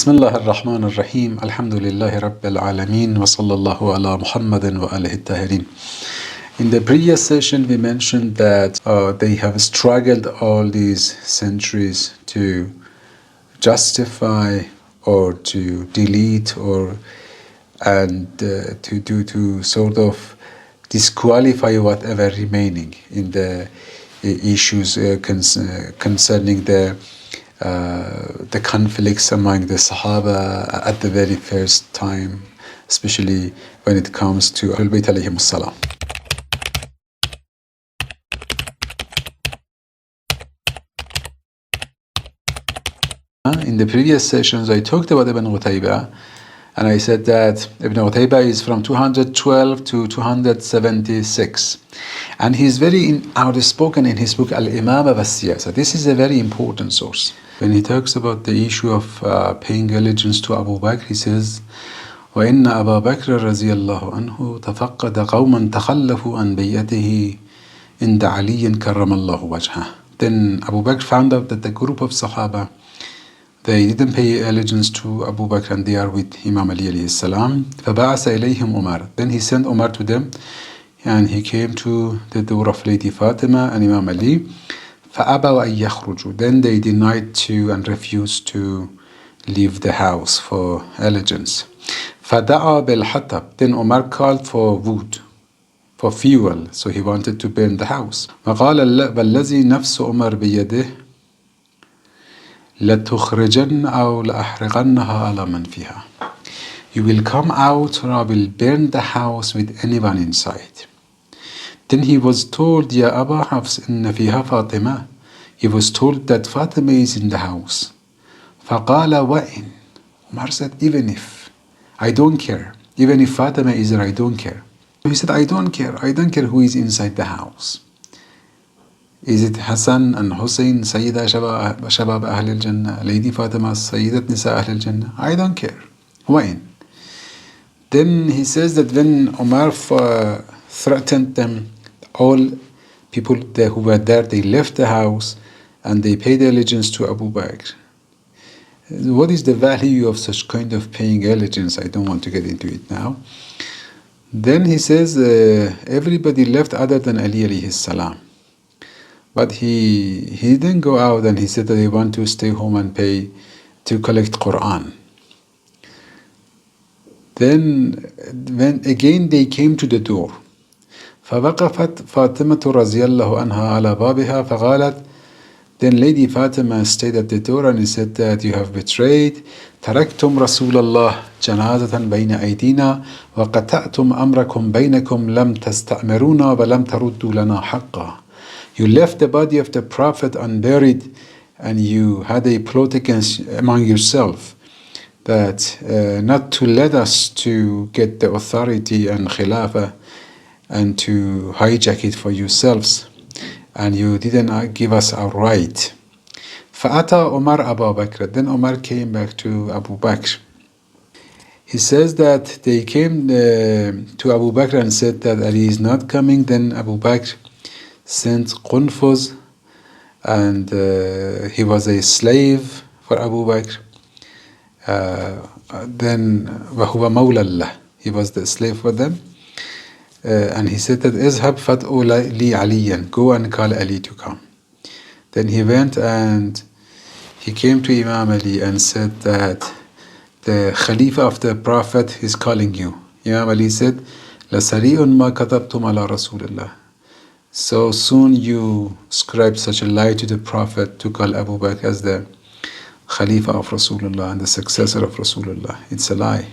Bismillah ar-Rahman ar-Rahim. Alhamdulillahi Rabbil Alameen. Wa sallallahu ala Muhammadin wa alihi tahirin. In the previous session, we mentioned that they have struggled all these centuries to justify or to delete to sort of disqualify whatever remaining in the issues concerning the conflicts among the Sahaba at the very first time, especially when it comes to Ahlul Bayt alayhimus salam. In the previous sessions, I talked about Ibn Qutaybah, and I said that Ibn Qutaybah is from 212 to 276. And he's very outspoken in his book Al-Imama wa Siyasa. This is a very important source. When he talks about the issue of paying allegiance to Abu Bakr, he says, وَإِنَّ أَبَا بَكْرَ رَضِيَ اللَّهُ عَنْهُ تَفَقَّدَ قَوْمًا تَخَلَّفُوا عَنْ بَيَّتِهِ عِنْدَ عَلِيٍّ كَرَّمَ اللَّهُ وَجْهَهُ. Then Abu Bakr found out that the group of Sahaba, they didn't pay allegiance to Abu Bakr and they are with Imam Ali alayhi salam. فَبَعَثَ إِلَيْهِمْ Umar. Then he sent Umar to them, and he came to the door of Lady Fatima and Imam Ali. فَأَبَوْا أَن يَخْرُجُوا. Then they denied to and refused to leave the house for allegiance. فَدَعَا بِالْحَطَبِ. Then Umar called for wood, for fuel, so he wanted to burn the house. وَقَالَ وَالَّذِي نَفْسُ عُمَرْ بِيَدِهِ لَتُخْرِجَنَّ أَوْ لَأَحْرِقَنَّهَا عَلَى مَنْ فِيهَا. You will come out or I will burn the house with anyone inside. Then he was told, Ya Aba Hafs, inna fiha Fatima. He was told that Fatima is in the house. فَقَالَ وَإِنْ. Umar said, even if, I don't care. Even if Fatima is there, I don't care. So he said, I don't care. I don't care who is inside the house. Is it Hassan and Hussein, Sayyida Shabab Ahl al-Jannah, Lady Fatima, Sayyidat Nisa Ahl al-Jannah? I don't care. وَإِنْ. Then he says that when Umar threatened them, all people who were there, they left the house and they paid allegiance to Abu Bakr. What is the value of such kind of paying allegiance? I don't want to get into it now. Then he says everybody left other than Ali alayhi salam. But he didn't go out, and he said that he want to stay home and pay to collect Quran. Then when again they came to the door, فَوَقَفَتْ فَاطِمَةُ رَضِيَ اللَّهُ عَنْهَا عَلَى بَابِهَا فَقَالَتْ. Then Lady Fatima stayed at the door and he said that you have betrayed. تَرَكْتُمْ رَسُولَ اللَّهِ جَنَازَةً بَيْنَ أَيْدِينَا وَقَطَعْتُمْ أَمْرَكُمْ بَيْنَكُمْ لَمْ تَسْتَأْمِرُونَا وَلَمْ تَرُدُّوا لَنَا حَقًّا. You left the body of the Prophet unburied, and you had a plot among yourself that not to let us to get the authority and khilafah and to hijack it for yourselves, and you didn't give us our right. فَأَتَى Umar Abu Bakr. Then Umar came back to Abu Bakr. He says that they came to Abu Bakr and said that Ali is not coming. Then Abu Bakr sent Qunfuz, and he was a slave for Abu Bakr. Then وَهُوَ مَوْلَى اللَّهِ. He was the slave for them. And he said that اذهب فَدْعُ لِي عَلِيًّا. Go and call Ali to come. Then he went and he came to Imam Ali and said that the Khalifa of the Prophet is calling you. Imam Ali said, لَسَرِيءٌ مَا كَتَبْتُمْ عَلَى رَسُولِ اللَّهِ. So soon you scribed such a lie to the Prophet to call Abu Bakr as the Khalifa of Rasulullah and the successor of Rasulullah. It's a lie.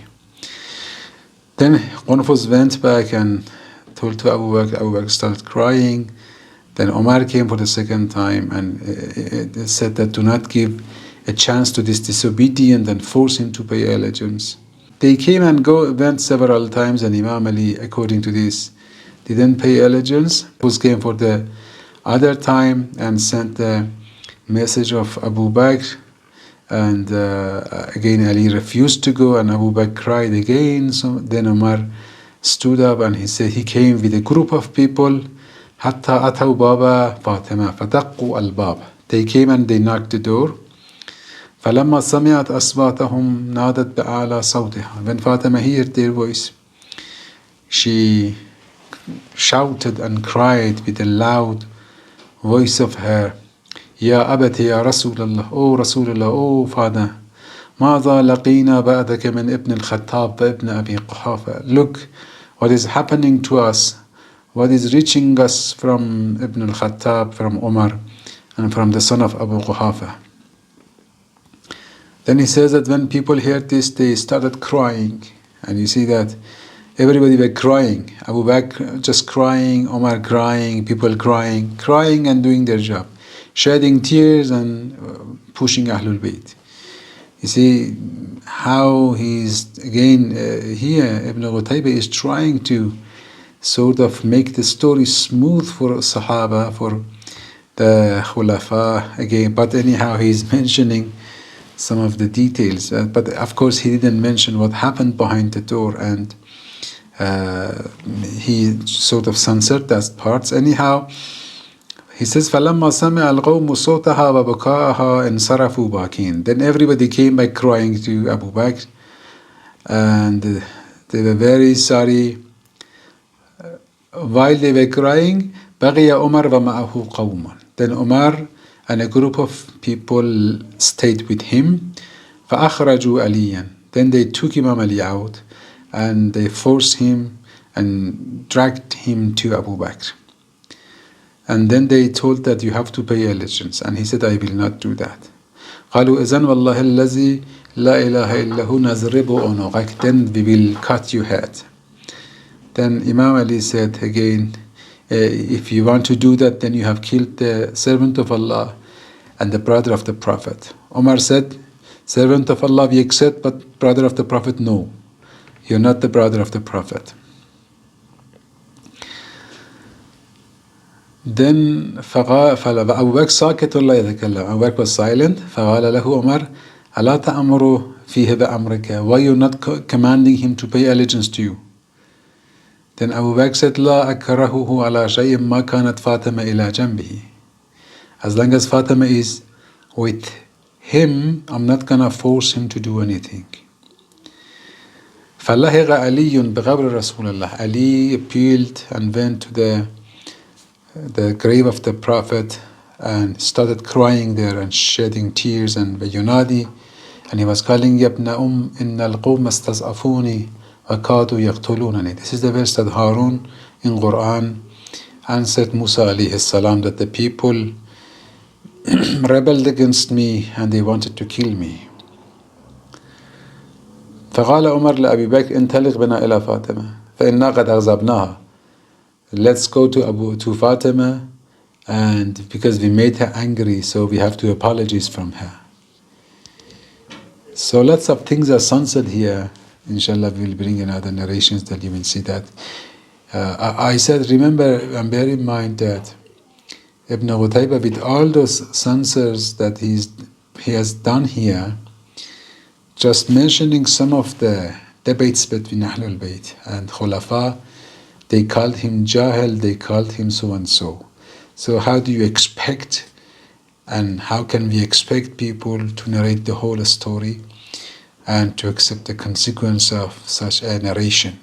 Then Qunfuz went back and told to Abu Bakr. Abu Bakr started crying. Then Umar came for the second time and said that do not give a chance to this disobedient and force him to pay allegiance. They came and went several times, and Imam Ali, according to this, didn't pay allegiance. Qunfuz came for the other time and sent the message of Abu Bakr. And again Ali refused to go, and Abu Bakr cried again. So then Umar stood up and he said he came with a group of people. حتى أتوا باب فاطمة فدقوا الباب. They came and they knocked the door. فلما سمعت أصواتهم نادت بأعلى صوتها. When Fatima heard their voice, she shouted and cried with a loud voice of her, يا أبت يا رسول الله, O Rasulullah, O Father, ماذا لقينا بعدك من ابن الخطاب وابن أبي قحافة. Look what is happening to us, what is reaching us from Ibn al-Khattab, from Umar, and from the son of Abu Quhafa. Then he says that when people heard this, they started crying. And you see that everybody were crying. Abu Bakr just crying, Umar crying, people crying and doing their job, shedding tears and pushing Ahlul Bayt. You see how he's, again, here Ibn Qutayba is trying to sort of make the story smooth for Sahaba, for the Khulafa, again, but anyhow he's mentioning some of the details. But of course he didn't mention what happened behind the door, and he sort of censored that parts. Anyhow, he says, فَلَمَّا سَمِعَ الْقَوْمُ صَوْتَهَا وَبُكَاءَهَا انصَرَفُوا بَاكِينَ. Then everybody came by crying to Abu Bakr, and they were very sorry. While they were crying, بَغِيَ عُمَرْ وَمَعَهُ قَوْمٌ. Then Umar and a group of people stayed with him. فَأَخْرَجُوا عَلِيًّا. Then they took Imam Ali out and they forced him and dragged him to Abu Bakr. And then they told that you have to pay allegiance. And he said, I will not do that. قالوا إذن والله الذي لا إله إلا هو نضرب عنقك. Then we will cut your head. Then Imam Ali said again, if you want to do that, then you have killed the servant of Allah and the brother of the Prophet. Umar said, servant of Allah we accept, but brother of the Prophet, no. You're not the brother of the Prophet. Then أبو بكر ساكت ولا يتكلم. Abu Bakr was silent. فقال له عمر ألا تأمر فيه بأمرك. Why you not commanding him to pay allegiance to you? Then Abu Bakr said, لا أكرهه على شيء ما كانت فاطمة إلى جنبه. As long as Fatima is with him, I'm not gonna force him to do anything. فلحق علي بقبر رسول الله. Ali appealed and went to the grave of the Prophet and started crying there and shedding tears and ينادي, and he was calling يا ابن إن القوم استضعفوني وكادوا يقتلونني. This is the verse that Harun in Quran answered Musa alayhi salam, that the people rebelled against me and they wanted to kill me. فقال عمر لأبي بكر انطلق بنا إلى فاطمة فإنا قد أغضبناها. Let's go to Fatima, and because we made her angry, so we have to apologize from her. So lots of things are censored here. Inshallah, we will bring in other narrations that you will see that. I said, remember and bear in mind that Ibn Qutayba, with all those censors that he has done here, just mentioning some of the debates between Ahlul Bayt and Khulafa, they called him Jahil, they called him so and so. So how do you expect, and how can we expect people to narrate the whole story and to accept the consequence of such a narration?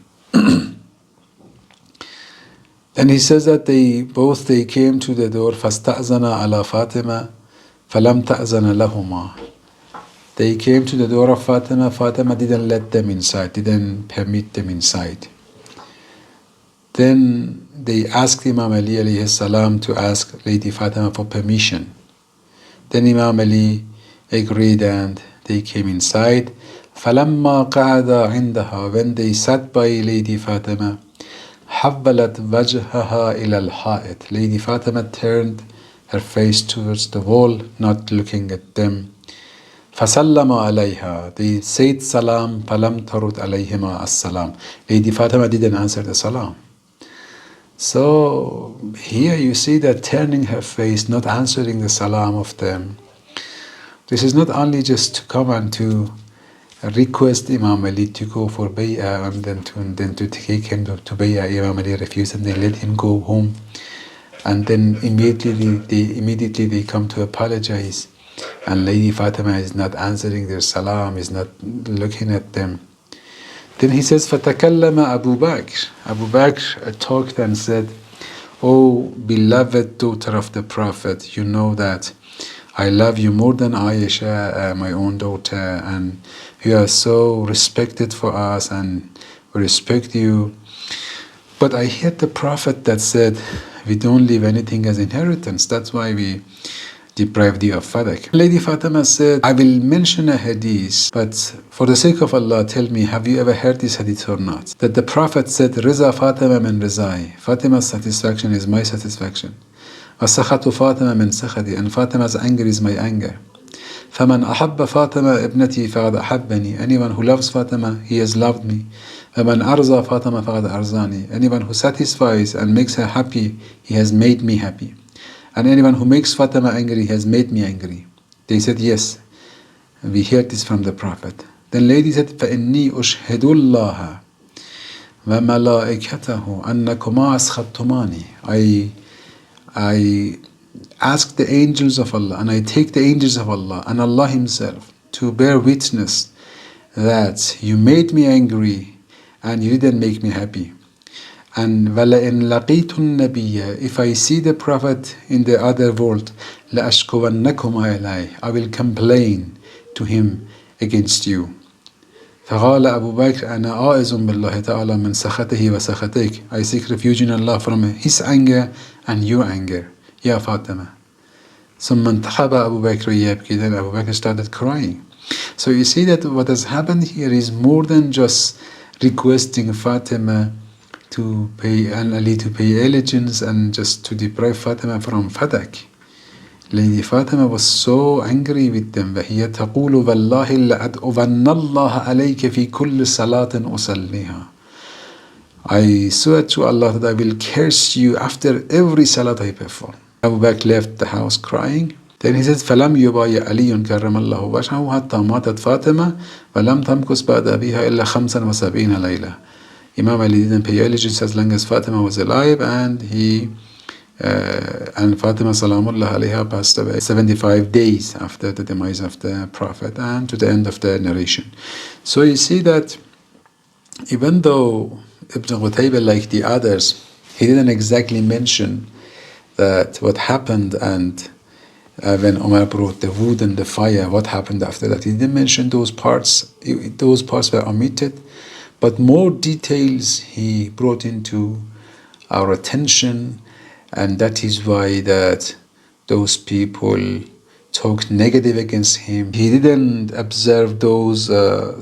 Then he says that they came to the door. فَاسْتَأْذَنَ عَلَى فَاطِمَةَ فَلَمْ تَأْذَنَ لَهُمَا. They came to the door of Fatima. Fatima didn't let them inside, didn't permit them inside. Then they asked Imam Ali alayhi salam to ask Lady Fatima for permission. Then Imam Ali agreed and they came inside. فَلَمَّا قَعَدَ عِنْدَهَا. When they sat by Lady Fatima, حَوَّلَتْ وَجْهَهَا إِلَى الْحَائِطِ. Lady Fatima turned her face towards the wall, not looking at them. فَسَلَّمَ عَلَيْهَا. They said salam. فَلَمْ تَرُدْ عَلَيْهِمَا السَّلَامِ. Lady Fatima didn't answer the salam. So here you see that turning her face, not answering the salam of them. This is not only just to come and to request Imam Ali to go for bay'ah and then to take him to bay'ah. Imam Ali refused and they let him go home. And then immediately they come to apologize. and Lady Fatima is not answering their salam, is not looking at them. Then he says, فَتَكَلَّمَ Abu Bakr. Abu Bakr talked and said, "O beloved daughter of the Prophet, you know that I love you more than Aisha, my own daughter, and you are so respected for us, and we respect you. But I heard the Prophet that said, we don't leave anything as inheritance. That's why we deprived you of fadak." Lady Fatima said, "I will mention a hadith, but for the sake of Allah, tell me, have you ever heard this hadith or not? That the Prophet said, Riza Fatima min rizai. Fatima's satisfaction is my satisfaction. وَسَخَطُ Fatima min sakhati. And Fatima's anger is my anger. فَمَنْ أَحَبَّ فَاطِمَةَ ابْنَتِي فَقَدْ أَحَبَّنِي. Anyone who loves Fatima, he has loved me. وَمَنْ أَرْضَى فَاطِمَةَ فَقَدْ أَرْضَانِي. Anyone who satisfies and makes her happy, he has made me happy. And anyone who makes Fatima angry has made me angry." They said, "Yes, we heard this from the Prophet." Then lady said, فَإِنِّي أُشْهِدُ اللَّهَ وَمَلَائِكَتَهُ أَنَّكُمَا أَسْخَطْتُمَانِي. I ask the angels of Allah, and I take the angels of Allah and Allah Himself to bear witness that you made me angry and you didn't make me happy. And وَلَئِنْ لَقِيتُ النَّبِيَّ. If I see the Prophet in the other world, لَأَشْكُوَنَّكُمَا إِلَيْهِ. I will complain to him against you. فقال أبو بكر أنا عائذ بالله تعالى من سخطه وسخطك. I seek refuge in Allah from His anger and your anger, Ya Fatima. ثم انتحب أبو بكر يبكي. Then Abu Bakr started crying. So you see that what has happened here is more than just requesting Fatima to pay, and Ali to pay allegiance and just to deprive Fatima from fadak. Lady Fatima was so angry with them. وَهِيَ تَقُولُ وَاللَّهِ لَأَدْعُوَنَّ اللَّهَ عَلَيْكَ فِي كُلِّ صَلَاةٍ أُصَلِّيهَا. I swear to Allah that I will curse you after every salat I perform. Abu Bakr left the house crying. Then he says, فَلَمْ يُبَايَ عَلِيٌّ كَرَّمَ اللَّهُ وَجْهَهُ حَتَّى مَاتَتْ فَاطِمَةُ وَلَمْ تَمْكُثْ بَعْدَ أَبِيهَا إِلَّا 75 لَيْلَةً. Imam Ali didn't pay allegiance as long as Fatima was alive, and Fatima Salamullah alayha passed away 75 days after the demise of the Prophet and to the end of the narration. So you see that even though Ibn Qutayba, like the others, he didn't exactly mention that what happened, and when Umar brought the wood and the fire, what happened after that. He didn't mention those parts. Those parts were omitted, but more details he brought into our attention, and that is why that those people talked negative against him. He didn't observe those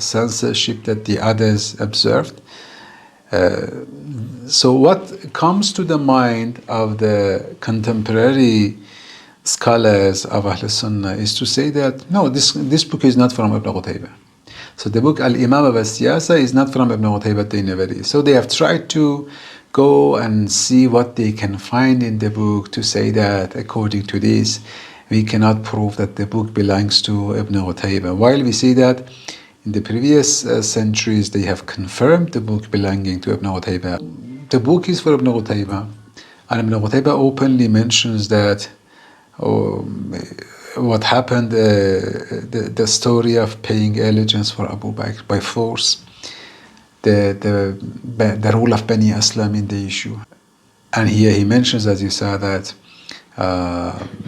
censorship that the others observed. So what comes to the mind of the contemporary scholars of Ahl Sunnah is to say that no, this book is not from Ibn Qutayba. So the book Al-Imama wal-Siyasa is not from Ibn Qutayba al-Nabari. So they have tried to go and see what they can find in the book to say that according to this, we cannot prove that the book belongs to Ibn Qutayba. While we see that in the previous centuries, they have confirmed the book belonging to Ibn Qutayba. The book is for Ibn Qutayba, and Ibn Qutayba openly mentions that what happened, the story of paying allegiance for Abu Bakr by force, the rule of Bani Aslam in the issue. And here he mentions, as you saw, that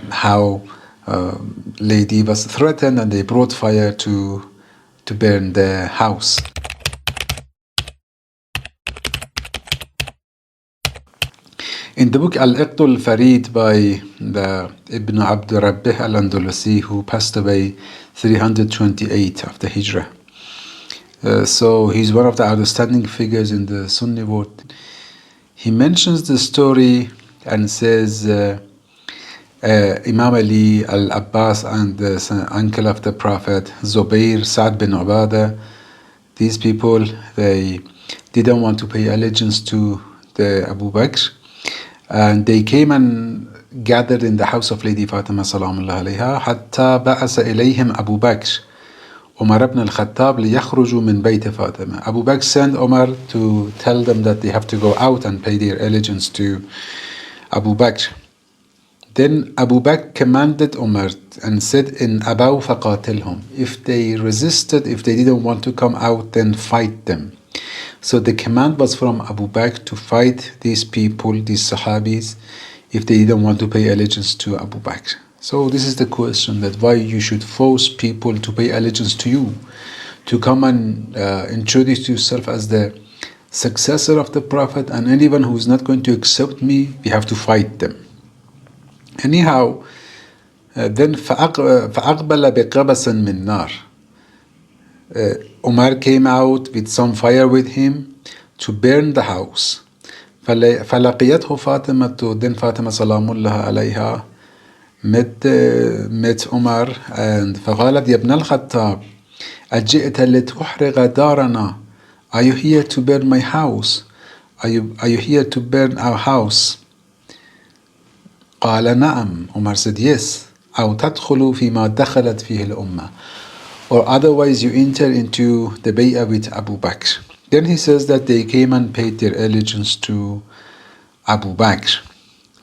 how lady was threatened and they brought fire to burn the house. In the book Al-Iqd al-Farid by the Ibn Abd Rabbih al-Andalusi, who passed away 328 after Hijrah. So he's one of the outstanding figures in the Sunni world. He mentions the story and says Imam Ali, Al-Abbas, and the uncle of the Prophet, Zubayr, Sa'd bin Ubadah, these people, they didn't want to pay allegiance to the Abu Bakr, and they came and gathered in the house of Lady Fatima salamullah alayha, حتى بعث إليهم أبو بكر Umar ibn al-Khattab ليخرجوا من بيت Fatima. Abu Bakr sent Umar to tell them that they have to go out and pay their allegiance to Abu Bakr. Then Abu Bakr commanded Umar and said in Abaw faqatilhum, if they resisted, if they didn't want to come out, then fight them. So the command was from Abu Bakr to fight these people, these Sahabis, if they didn't want to pay allegiance to Abu Bakr. So this is the question, that why you should force people to pay allegiance to you, to come and introduce yourself as the successor of the Prophet, and anyone who is not going to accept me, we have to fight them. Anyhow, then فَأَقْبَلَ بِقَبَسٍ مِّن نَارٍ. Umar came out with some fire with him to burn the house. فَلَقِيَتْهُ فَاطِمَةُ. Then Fatima salamullah alayha met Umar, and فقالت يا ابن الخطاب أجئت لتحرق دارنا. Are you here to burn my house? Are you here to burn our house? قال نعم. Umar said yes. أو تدخل فيما دخلت فيه الأمة. Or otherwise you enter into the bay'ah with Abu Bakr. Then he says that they came and paid their allegiance to Abu Bakr.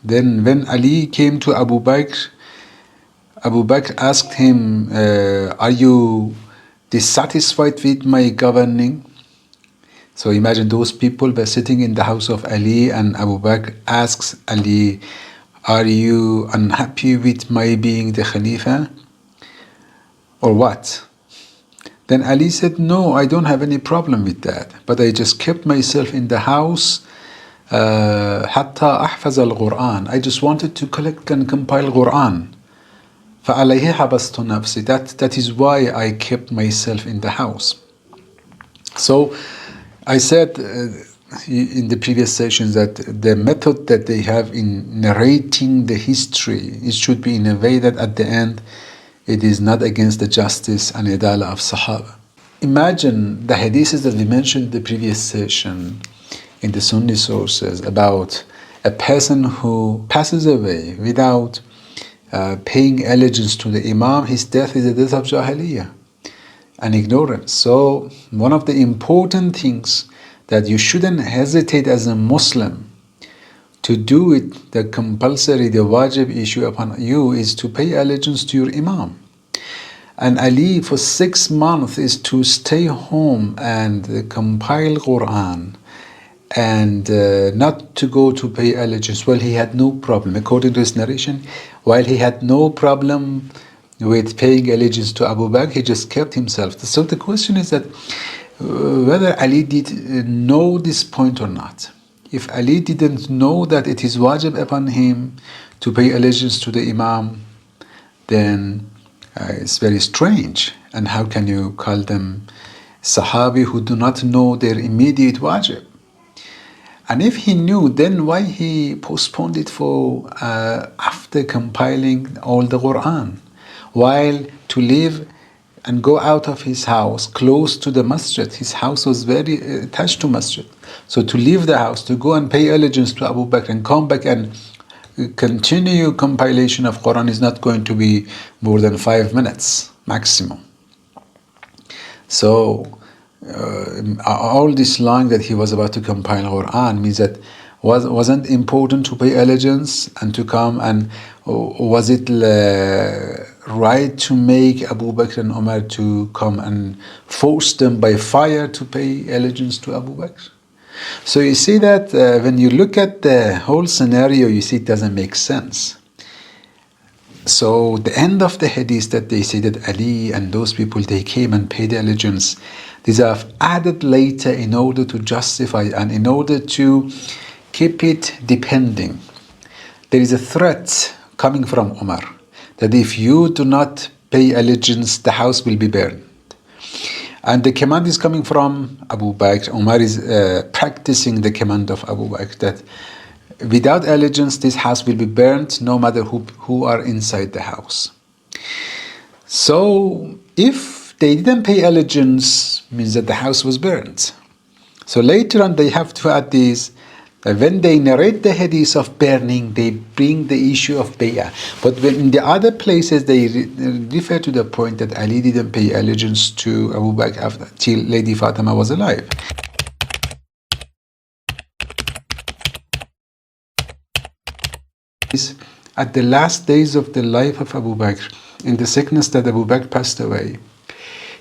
Then when Ali came to Abu Bakr asked him, are you dissatisfied with my governing? So imagine those people were sitting in the house of Ali, and Abu Bakr asks Ali, are you unhappy with my being the Khalifa? Or what? Then Ali said, no, I don't have any problem with that, but I just kept myself in the house حتى أحفظ القرآن. I just wanted to collect and compile Quran. فعليه حبست نفسي. That is why I kept myself in the house. So I said in the previous sessions that the method that they have in narrating the history, it should be in a way that at the end it is not against the justice and idala of Sahaba. Imagine the hadiths that we mentioned in the previous session in the Sunni sources about a person who passes away without paying allegiance to the Imam. His death is a death of Jahiliyyah and ignorance. So one of the important things that you shouldn't hesitate as a Muslim to do it, the compulsory, the wajib issue upon you is to pay allegiance to your Imam. And Ali for 6 months is to stay home and compile Quran and not to go to pay allegiance. Well, he had no problem, according to his narration, while he had no problem with paying allegiance to Abu Bakr, he just kept himself. So the question is that whether Ali did know this point or not. If Ali didn't know that it is wajib upon him to pay allegiance to the Imam, then it's very strange. And how can you call them Sahabi who do not know their immediate wajib? And if he knew, then why he postponed it for after compiling all the Quran? While to live and go out of his house close to the Masjid, his house was very attached to Masjid. So to leave the house, to go and pay allegiance to Abu Bakr and come back and continue compilation of Quran is not going to be more than 5 minutes maximum. So all this long that he was about to compile Quran means that wasn't important to pay allegiance and to come, and was it right to make Abu Bakr and Umar to come and force them by fire to pay allegiance to Abu Bakr? So you see that when you look at the whole scenario, you see it doesn't make sense. So the end of the hadith that they say that Ali and those people, they came and paid allegiance, these are added later in order to justify and in order to keep it depending. There is a threat coming from Umar that if you do not pay allegiance, the house will be burned. And the command is coming from Abu Bakr. Umar is practicing the command of Abu Bakr that without allegiance, this house will be burnt no matter who are inside the house. So if they didn't pay allegiance, means that the house was burnt. So later on they have to add this. When they narrate the hadith of burning, they bring the issue of bay'ah. But when in the other places, they refer to the point that Ali didn't pay allegiance to Abu Bakr till Lady Fatima was alive. at the last days of the life of Abu Bakr, in the sickness that Abu Bakr passed away.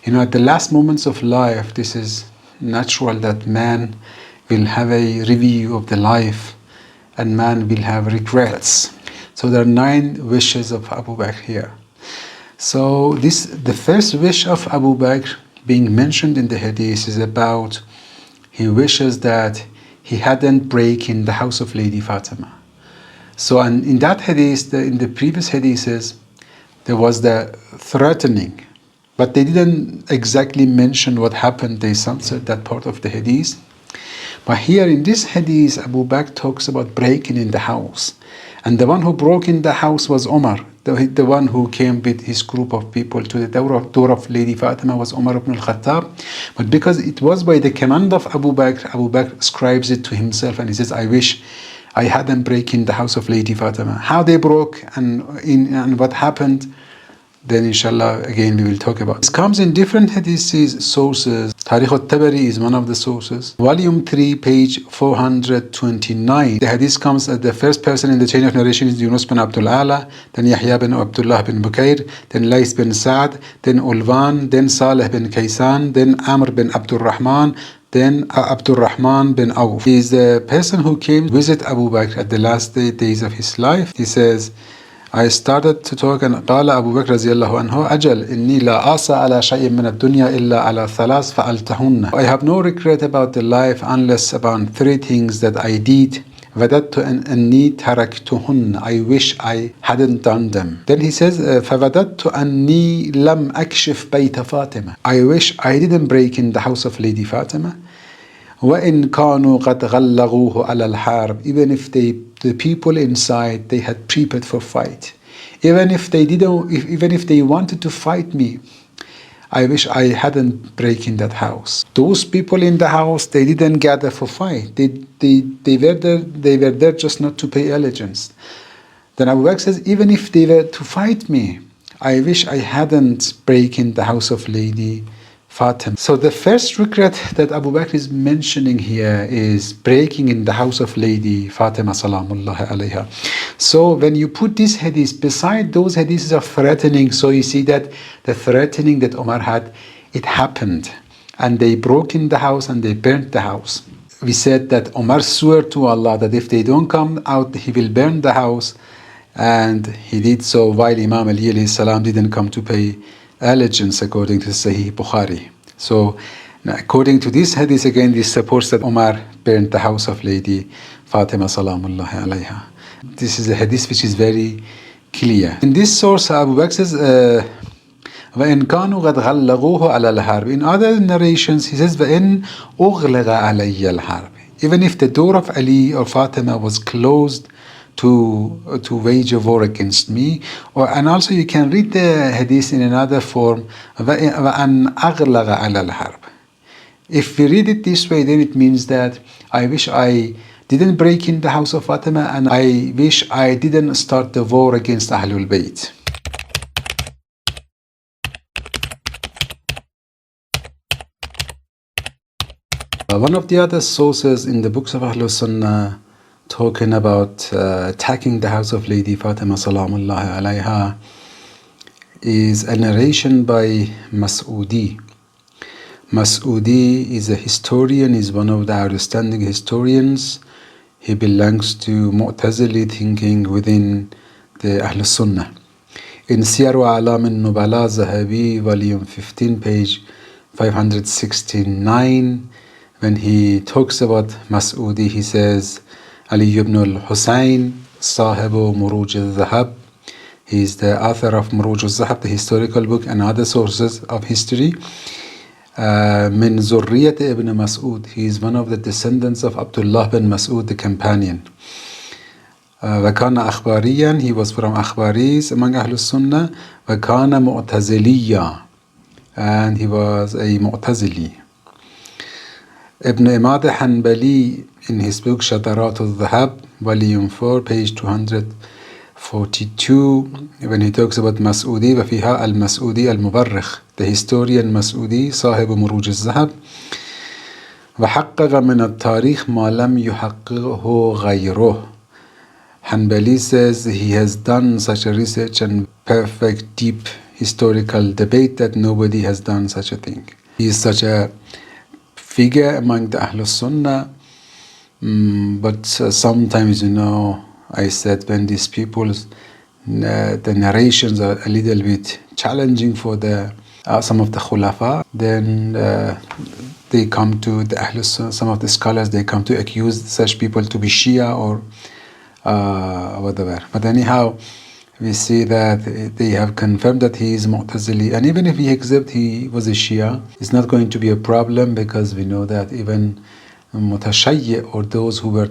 At the last moments of life, this is natural that man will have a review of the life and man will have regrets. So there are 9 wishes of Abu Bakr here. So the first wish of Abu Bakr being mentioned in the hadith is about, he wishes that he hadn't broken the house of Lady Fatima. So and in that hadith, in the previous hadiths, there was the threatening, but they didn't exactly mention what happened. They censored that part of the hadith. But here in this hadith, Abu Bakr talks about breaking in the house. And the one who broke in the house was Umar. The one who came with his group of people to the door of Lady Fatima was Umar ibn al-Khattab. But because it was by the command of Abu Bakr ascribes it to himself and he says, I wish I hadn't broken the house of Lady Fatima. How they broke and what happened, then inshallah again we will talk about. This comes in different hadiths, sources. Tarikh al-Tabari is one of the sources. Volume 3, page 429. The hadith comes as the first person in the chain of narration is Yunus bin Abdul Ala, then Yahya bin Abdullah bin Bukair, then Lays bin Sa'd, then Ulvan, then Saleh bin Kaysan, then Amr bin Abdul Rahman, then Abdul Rahman bin Auf. He is the person who came to visit Abu Bakr at the last days of his life. He says, I started to talk and قال Abu Bakr رضي الله عنه أجل إني لا آسى على شيء من الدنيا إلا على ثلاث فعلتهن. I have no regret about the life unless about 3 things that I did. وددت أني تركتهن. I wish I hadn't done them. Then he says فوددت أني لم أكشف بيت فاطمة. I wish I didn't break in the house of Lady Fatima. وإن كانوا قد غلغوه على الحرب. Even if the people inside, they had prepared for fight. Even if they wanted to fight me, I wish I hadn't break in that house. Those people in the house, they didn't gather for fight. They were there just not to pay allegiance. Then Abu Bakr says, even if they were to fight me, I wish I hadn't break in the house of Lady Fatima. So the first regret that Abu Bakr is mentioning here is breaking in the house of Lady Fatima salamullahi alayha. So when you put this hadith beside those hadiths of threatening, so you see that the threatening that Umar had, it happened. And they broke in the house and they burnt the house. We said that Umar swore to Allah that if they don't come out, he will burn the house. And he did so while Imam Ali alayhi salam didn't come to pay allegiance according to Sahih Bukhari. So according to this hadith again, this supports that Umar burned the house of Lady Fatima salamullahi alayha. This is a hadith which is very clear. In this source, Abu Bakr says, وَإِنْ كَانُوا قَدْ غَلَّغُوهُ عَلَى الْحَرْبِ. In other narrations, he says, وَإِنْ أُغْلَغَ عَلَيَّ الْحَرْبِ. Even if the door of Ali or Fatima was closed to wage a war against me, and also you can read the hadith in another form, وَأَنْ أَغْلَغَ عَلَى الْحَرْبِ. If we read it this way, then it means that I wish I didn't break in the house of Fatima and I wish I didn't start the war against Ahlul Bayt. One of the other sources in the books of Ahlul Sunnah talking about attacking the house of Lady Fatima salamullahi alayha is a narration by Mas'udi. Mas'udi is a historian, is one of the outstanding historians. He belongs to Mu'tazili thinking within the Ahlul Sunnah. In Siyar wa A'lam al-Nubala Zahabi, volume 15, page 569, when he talks about Mas'udi, he says, Ali ibn al-Husayn, Sahibu Muruj al-Zahab. He is the author of Muruj al-Zahab, the historical book, and other sources of history. Min Zurriyat ibn Mas'ud. He is one of the descendants of Abdullah bin Mas'ud, the companion. وَكَانَ أَخْبَارِيًّا. He was from Akhbaris among Ahlul Sunnah. وَكَانَ مُعْتَزِلِيًّا. And he was a Mu'tazili. Ibn Imad Hanbali, in his book Shadarat al-Dhahab, volume 4, page 242, when he talks about Mas'udi, وَفِيهَا al-Mas'udi al-Mubarrikh, the historian Mas'udi, صاحب مروج الذهب, وحقق من التاريخ ما لم يحققه غيره. Hanbali says he has done such a research and perfect, deep historical debate that nobody has done such a thing. He is such a figure among the Ahlul Sunnah, but sometimes, I said when these people, the narrations are a little bit challenging for some of the Khulafa, then they come to the Ahlul Sunnah, some of the scholars, they come to accuse such people to be Shia or whatever. But anyhow, we see that they have confirmed that he is Mu'tazili, and even if he accepts he was a Shia, it's not going to be a problem, because we know that even Mutashayyi, or those who were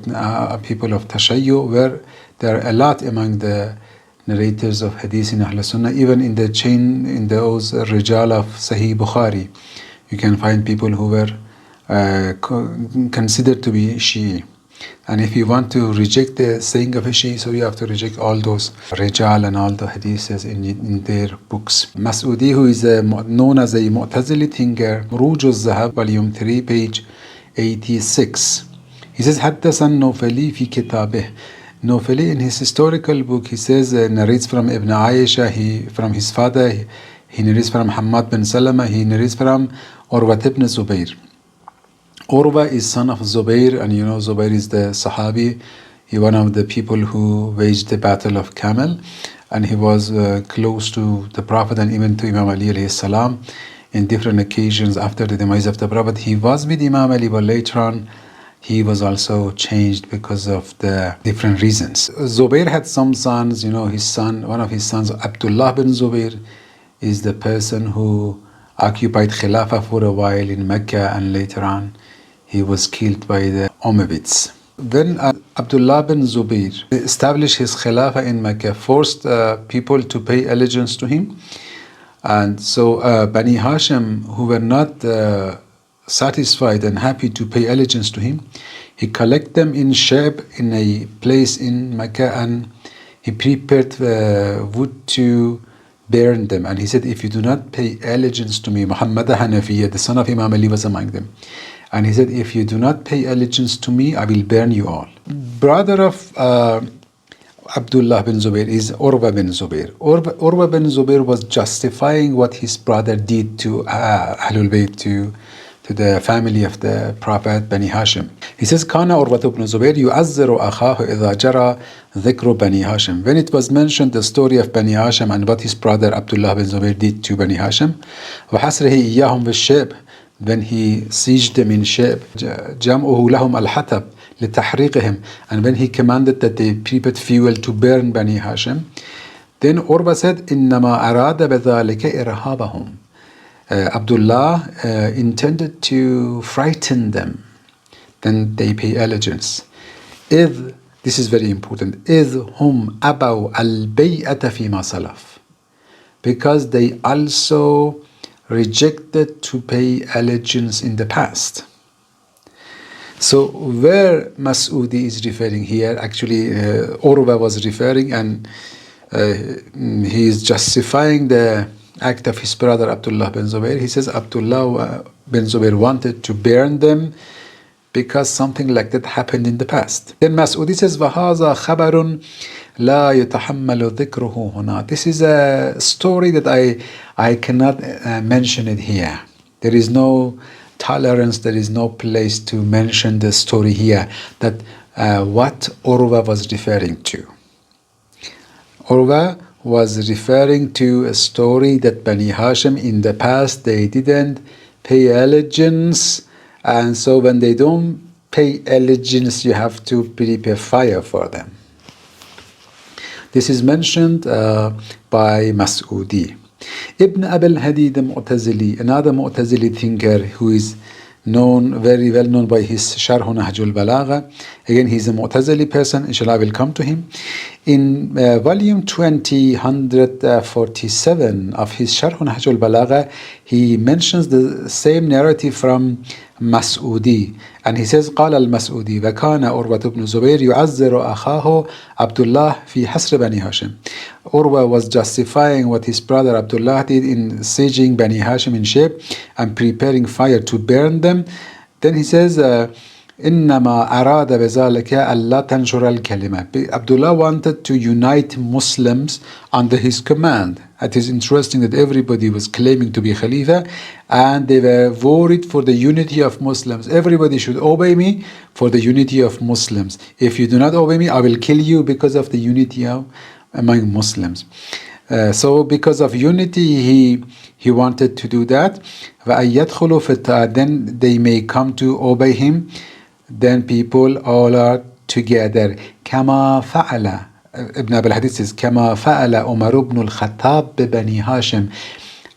people of Tashayyu, there are a lot among the narrators of hadith in Ahl Sunnah, even in the chain, in those Rijal of Sahih Bukhari, you can find people who were considered to be Shi'i. And if you want to reject the saying of a Shi'i, so you have to reject all those Rijal and all the hadiths in their books. Mas'udi, who is known as a Mu'tazili thinker, Muruj al-Zahab, volume 3, page 86. He says, حدث النوفلي في كتابه. Nofeli, in his historical book, he says, narrates from Ibn Aisha, from his father, he narrates from Hammad bin Salama, he narrates from Urwa ibn Zubayr. Urwa is son of Zubayr, and Zubayr is the Sahabi. He one of the people who waged the battle of Camel, and he was close to the Prophet and even to Imam Ali alayhi salam in different occasions after the demise of the Prophet. He was with Imam Ali, but later on he was also changed because of the different reasons. Zubayr had some sons, one of his sons, Abdullah bin Zubayr, is the person who occupied Khilafah for a while in Mecca, and later on he was killed by the Umayyads. When Abdullah bin Zubayr established his Khilafah in Mecca, forced people to pay allegiance to him, and so Bani Hashim, who were not satisfied and happy to pay allegiance to him, he collected them in Shab, in a place in Mecca, and he prepared wood to burn them. And he said, if you do not pay allegiance to me, Muhammad Hanafiya, the son of Imam Ali, was among them. And he said, if you do not pay allegiance to me, I will burn you all. Brother of Abdullah bin Zubayr is Urwa bin Zubayr. Urwa bin Zubayr was justifying what his brother did to Ahlul Bayt, to the family of the Prophet, Bani Hashim. He says, كان عروة بن زبير يعذر أخاه إذا جرى ذكر بني هاشم. When it was mentioned the story of Bani Hashim and what his brother Abdullah bin Zubayr did to Bani Hashim, وحسره إياهم بالشاب, when he sieged them in Shab, جمعه لهم الحطب لتحريقهم, and when he commanded that they prepared fuel to burn Bani Hashim, then Urwa said, إنما أراد بذلك إرهابهم. Abdullah intended to frighten them, then they pay allegiance. إذ, this is very important, إذ هم أبوا البيعة فيما سلف, because they also rejected to pay allegiance in the past. So where Mas'udi is referring here, actually Urwa was referring, and he is justifying the act of his brother Abdullah bin Zubayr. He says Abdullah bin Zubayr wanted to burn them because something like that happened in the past. Then Mas'udi says, وَهَذَا خَبَرٌ لَا يُتَحَمَّلُ ذِكْرُهُ هُنَا. This is a story that I cannot mention it here. There is no tolerance, there is no place to mention the story here, that what Urwa was referring to. Urwa was referring to a story that Bani Hashim in the past, they didn't pay allegiance, and so when they don't pay allegiance, you have to prepare fire for them. This is mentioned by Mas'udi. Ibn Abil Hadid Mu'tazili, another Mu'tazili thinker who is very well known by his Sharh Nahjul Balagha. Again, he's a Mu'tazili person. Inshallah, I will come to him. In volume 20, 147 of his Sharh Nahjul Balagha, he mentions the same narrative from Mas'udi. And he says, قال المسعودي وكان عروة بن زبير يعذر أخاه عبد الله في حصر بني هاشم. Urwa was justifying what his brother Abdullah did in sieging Bani Hashim in Shab and preparing fire to burn them. Then he says, إنما أراد بذلك ألا تنشر الكلمة. Abdullah wanted to unite Muslims under his command. It is interesting that everybody was claiming to be Khalifa and they were worried for the unity of Muslims. Everybody should obey me for the unity of Muslims. If you do not obey me, I will kill you because of the unity among Muslims. So because of unity, he wanted to do that. Then they may come to obey him. Then people all are together. كما فعل Ibn Abil Hadith says كما فعل عمر بن الخطاب ببني هاشم,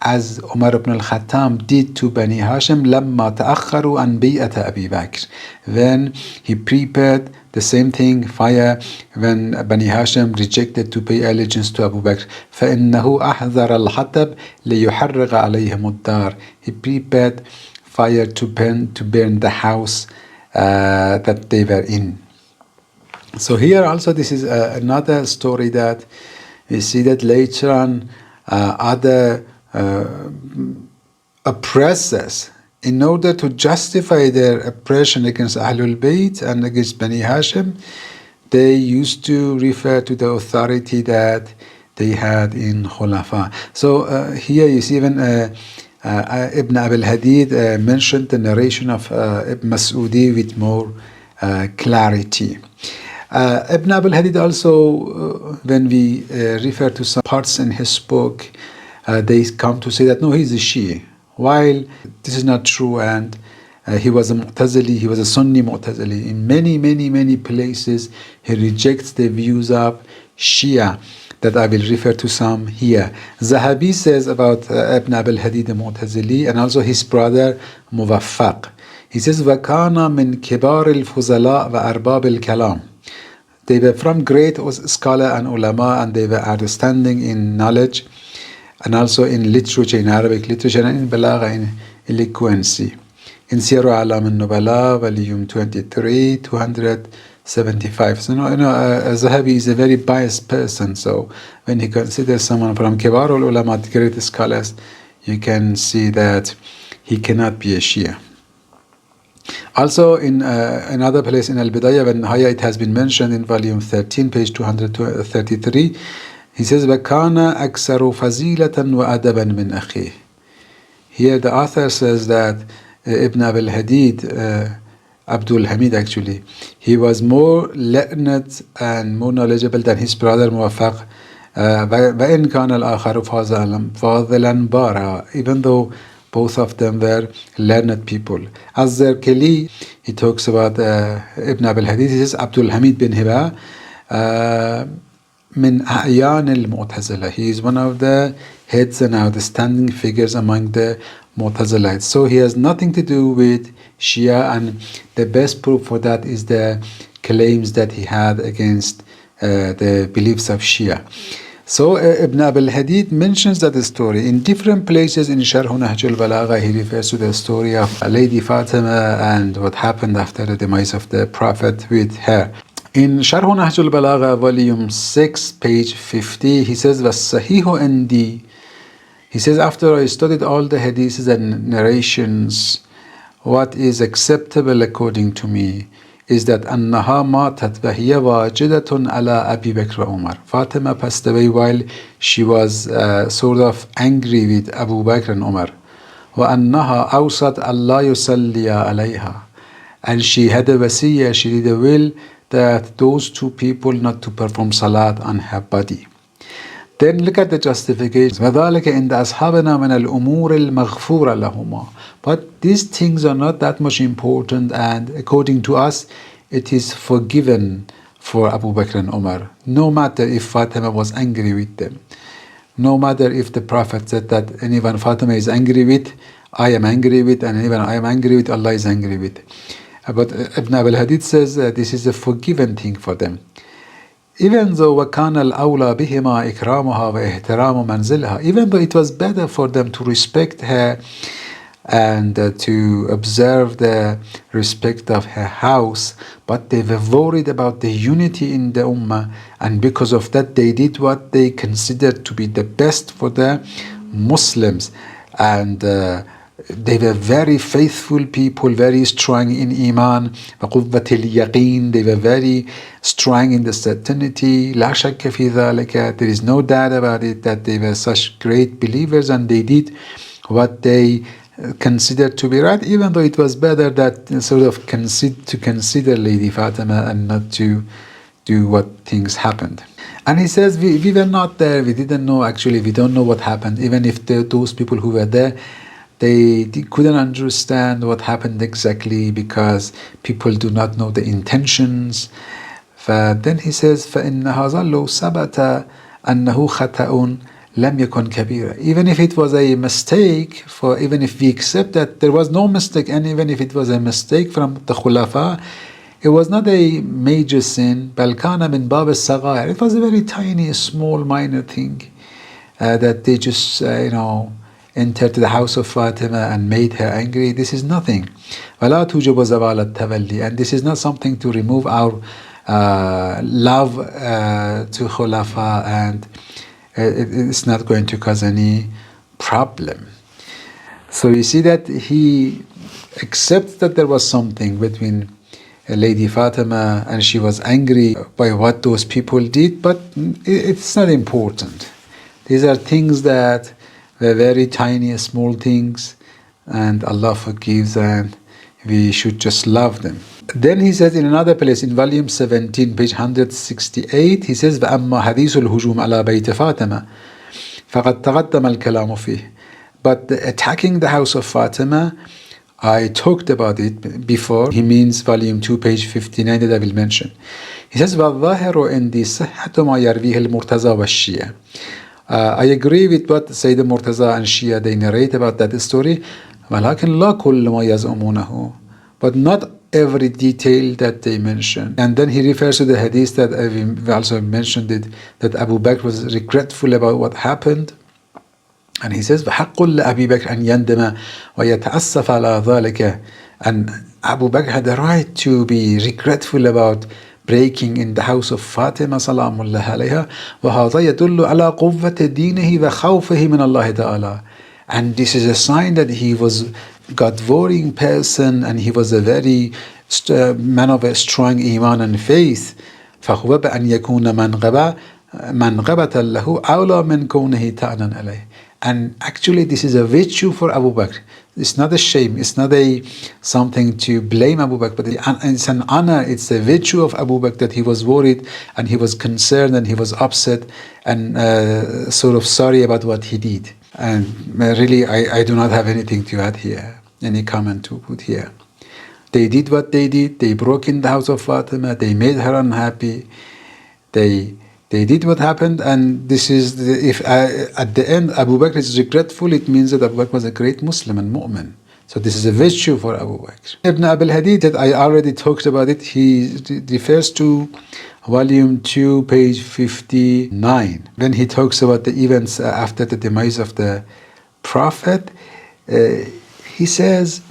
as Umar ibn al-Khattab did to Bani Hashim لما تأخروا عن بيعة أبي بكر, when he prepared the same thing, fire, when Bani Hashim rejected to pay allegiance to Abu Bakr. فإنه أحذر الحطب ليحرق عليهم الدار, he prepared fire to burn the house that they were in. So here also this is another story that we see that later on other oppressors, in order to justify their oppression against Ahlul Bayt and against Bani Hashim, they used to refer to the authority that they had in Khulafa. So here you see even Ibn Abil Hadid mentioned the narration of Ibn Mas'udi with more clarity. Ibn Abil Hadid also, when we refer to some parts in his book, they come to say that no, he's a Shia, while this is not true, and he was a Mu'tazili, he was a Sunni Mu'tazili. In many places he rejects the views of Shia that I will refer to some here. Zahabi says about Ibn Abil Hadid Mu'tazili and also his brother Muwaffaq. He says وَكَانَ مِنْ كِبَارِ الْفُزَلَاء وَأَرْبَابِ الْكَلَامِ. They were from great scholar and ulama, and they were outstanding in knowledge and also in literature, in Arabic literature, and in balagha, in eloquency. In Siyar A'lam al-Nubala, volume 23, 275. So, Zahabi is a very biased person. So, when he considers someone from Kibar al-Ulama, the great scholars, you can see that he cannot be a Shia. Also, in another place in Al-Bidayah wa Nihaya, it has been mentioned in volume 13, page 233. He says, وَكَانَ أَكْثَرُ فَزِيلَةً وَأَدَبًا مِنْ أَخِيهِ. Here the author says that Ibn Abil Hadid, Abdul Hamid actually, he was more learned and more knowledgeable than his brother Muwaffaq. وَإِنْ كَانَ الْآخَرُ فَاضِلًا بَارًا. Even though both of them were learned people. Az-Zarkali, he talks about Ibn Abil Hadid, he says, Abdul Hamid bin Hiba, min a'yan al-Mu'tazila. He is one of the heads and outstanding figures among the Mu'tazilites. So he has nothing to do with Shia, and the best proof for that is the claims that he had against the beliefs of Shia. So Ibn Abil Hadid mentions that story in different places in Sharh Nahj al-Balagha. He refers to the story of Lady Fatima and what happened after the demise of the Prophet with her. In Sharh Nahj al-Balagha, volume 6, page 50, he says, وَالصَّحِيحُ عِنْدِي. He says, after I studied all the hadiths and narrations, what is acceptable according to me is that أنها ماتت وهي واجدة على أبي بكر وعمر. Fatima passed away while she was sort of angry with Abu Bakr and Umar. وأنها أوصت ألا يصلي عليها. And she had a wasiyah, she did a will that those two people not to perform salat on her body. Then look at the justification. وَذَلِكَ إِنْدَ أَصْحَابِنَا مِنَ الْأُمُورِ الْمَغْفُورَ لَهُمَا. But these things are not that much important, and according to us, it is forgiven for Abu Bakr and Umar. No matter if Fatima was angry with them. No matter if the Prophet said that anyone Fatima is angry with, I am angry with, and anyone I am angry with, Allah is angry with. But Ibn Abil Hadid says this is a forgiven thing for them. Even though وَكَانَ الْأَوْلَى بِهِمَا إِكْرَامُهَا وَإِحْتِرَامُ مَنْزِلِهَا, even though it was better for them to respect her and to observe the respect of her house, but they were worried about the unity in the Ummah, and because of that they did what they considered to be the best for the Muslims. And They were very faithful people, very strong in Iman. وَقُوَّةِ الْيَقِينِ. They were very strong in the certainty. لَا شَكَّ فِي ذَلِكَ. There is no doubt about it that they were such great believers, and they did what they considered to be right, even though it was better that sort of consider Lady Fatima and not to do what things happened. And he says, we were not there, we didn't know, actually we don't know what happened. Even if those people who were there, they couldn't understand what happened exactly, because people do not know the intentions. Then he says, فَإِنَّ هَذَا لَوْ ثَبَتَ أَنَّهُ خَطَأٌ لَمْ يَكُنْ كَبِيرًا. Even if it was a mistake, even if we accept that there was no mistake, and even if it was a mistake from the Khulafa, it was not a major sin. بَلْ كَانَ مِنْ بَابِ الصَّغَائِرِ. It was a very tiny, small, minor thing that they just, entered the house of Fatima and made her angry. This is nothing. وَلَا تُوجِبُ زَوَالَ التَّوَلِّي. And this is not something to remove our love to Khulafa, and it's not going to cause any problem. So you see that he accepts that there was something between Lady Fatima, and she was angry by what those people did, but it's not important. These are things that were very tiny, small things, and Allah forgives, and we should just love them. Then he says in another place, in volume 17, page 168, he says, وَأَمَّا حَدِيثُ الْهُجُومِ عَلَى بَيْتِ فَاطِمَةَ فَقَدْ تَقَدَّمَ الْكَلَامُ فِيهِ. But the attacking the house of Fatima, I talked about it before. He means volume 2, page 59 that I will mention. He says, وَالظَّاهِرُ عِنْدِي صِحَّةُ مَا يَرْوِيهِ الْمُرْتَضَى وَالشِّيَةِ. I agree with what Sayyid Murtaza and Shia, they narrate about that story. وَلَكِنْ لَا كُلُّ مَا يَزْعُمُونَهُ. But not every detail that they mention. And then he refers to the hadith that we also mentioned it, that Abu Bakr was regretful about what happened. And he says, وَحَقٌّ لَأَبِي بَكْرٍ أَنْ يَنْدَمَ وَيَتَأَسَّفَ عَلَى ذَلِكَ. And Abu Bakr had the right to be regretful about breaking in the house of Fatima salamullah alayha. وَهَذَا يَدُلُّ عَلَى قُوَّةِ دِينِهِ وَخَوْفِهِ مِنَ اللَّهِ تَعَالَى. And this is a sign that he was God-fearing person, and he was a very man of a strong iman and faith. فَهُوَ بَأَنْ يَكُونَ مَنْغَبَةً لَهُ أَوْلَى مِنْ كَوْنِهِ تَعْنًا عَلَيْهِ. And actually this is a virtue for Abu Bakr. It's not a shame, it's not something to blame Abu Bakr, but it's an honor, it's a virtue of Abu Bakr that he was worried and he was concerned and he was upset and sort of sorry about what he did. And really I do not have anything to add here, any comment to put here. They did what they did, they broke in the house of Fatima, they made her unhappy, they did what happened, and this is, if at the end Abu Bakr is regretful, it means that Abu Bakr was a great Muslim and mu'min. So this is a virtue for Abu Bakr. Ibn Abil Hadith, that I already talked about it, he refers to volume 2, page 59. When he talks about the events after the demise of the Prophet, he says,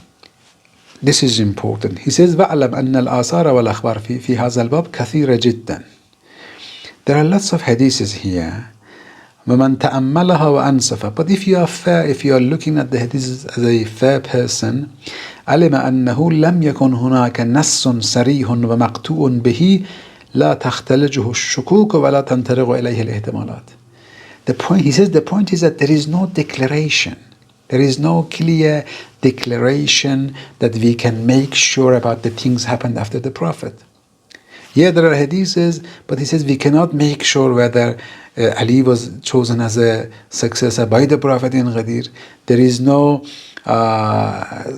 this is important. He says, وَأَعْلَمْ أَنَّ الْآثَارَ وَالْأَخْبَارَ فِي هَذَا الْبَابِ كَثِيرَ جِدًّا. There are lots of hadiths here. وَمَنْ تَأَمَّلَهَا وَأَنْصَفَ. But if you are fair, if you are looking at the hadiths as a fair person, عَلِمَ أَنَّهُ لَمْ يَكُنْ هُنَاكَ نَصٌّ صَرِيحٌ وَمَقْطُوعٌ بِهِ لَا تَخْتَلِجُهُ الشُّكُوكُ وَلَا تَنْتَرِغُ إِلَيْهِ الْإِحْتِمَالَاتِ. The point, he says, the point is that there is no declaration. There is no clear declaration that we can make sure about the things happened after the Prophet. Yeah, there are hadiths, but he says we cannot make sure whether Ali was chosen as a successor by the Prophet in Ghadir. There is no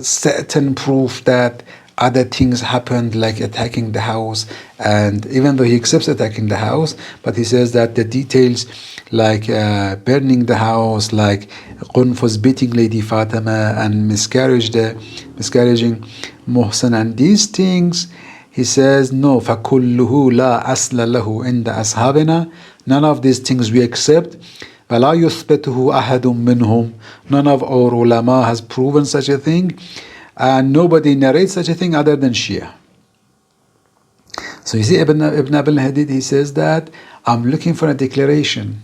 certain proof that other things happened, like attacking the house. And even though he accepts attacking the house, but he says that the details like burning the house, like Qunfus beating Lady Fatima and miscarrying Muhsin and these things, he says, no, فَكُلُّهُ لَا أَصْلَ لَهُ عِنْدَ أَصْحَابِنَا. None of these things we accept. وَلَا يُثْبَتُهُ أَحَدٌ مِّنْهُمْ. None of our ulama has proven such a thing. And nobody narrates such a thing other than Shia. So you see, Ibn Abil Hadith, he says that, I'm looking for a declaration.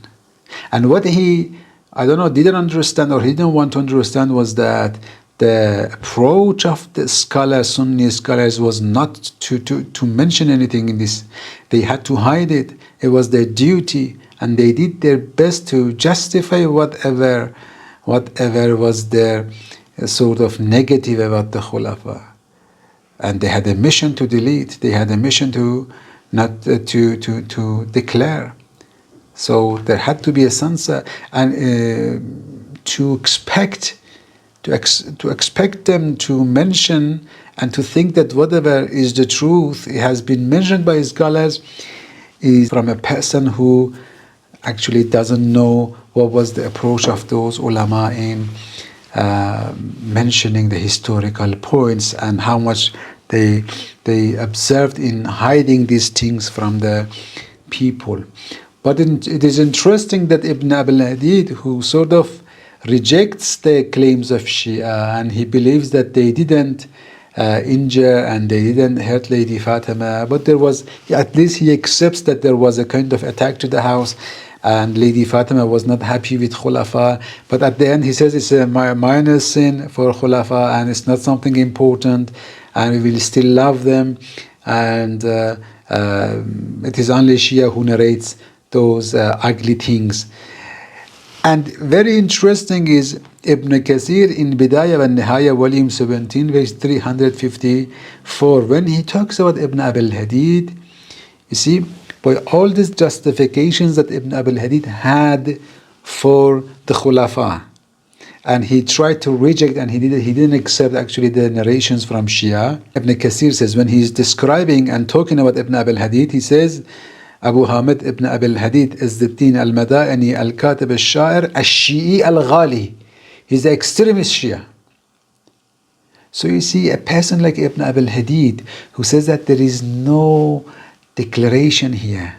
And what he, I don't know, didn't understand or he didn't want to understand was that the approach of the scholars, Sunni scholars, was not to mention anything in this. They had to hide it. It was their duty, and they did their best to justify whatever was their sort of negative about the Khulafa. And they had a mission to delete. They had a mission to not to declare. So there had to be a censor, and to expect them to mention and to think that whatever is the truth, it has been mentioned by scholars, is from a person who actually doesn't know what was the approach of those ulama in mentioning the historical points and how much they observed in hiding these things from the people. But it is interesting that Ibn Abil Hadid, who sort of rejects the claims of Shia, and he believes that they didn't injure and they didn't hurt Lady Fatima, but there was, at least he accepts that there was a kind of attack to the house, and Lady Fatima was not happy with Khulafa, but at the end he says it's a minor sin for Khulafa and it's not something important, and we will still love them, and it is only Shia who narrates those ugly things. And very interesting is Ibn Kathir in Bidayah wa Nihaya, volume 17, page 354, when he talks about Ibn Abil Hadid, you see, by all these justifications that Ibn Abil Hadid had for the Khulafa, and he tried to reject, and he didn't accept actually the narrations from Shia. Ibn Kathir says, when he's describing and talking about Ibn Abil Hadid, he says, Abu Hamid ibn Abil Hadid is the Din al-Madaini al-Katib al-Sha'ir al-Shi'i al-Ghali. He's the extremist Shia. So you see, a person like Ibn Abil Hadid who says that there is no declaration here,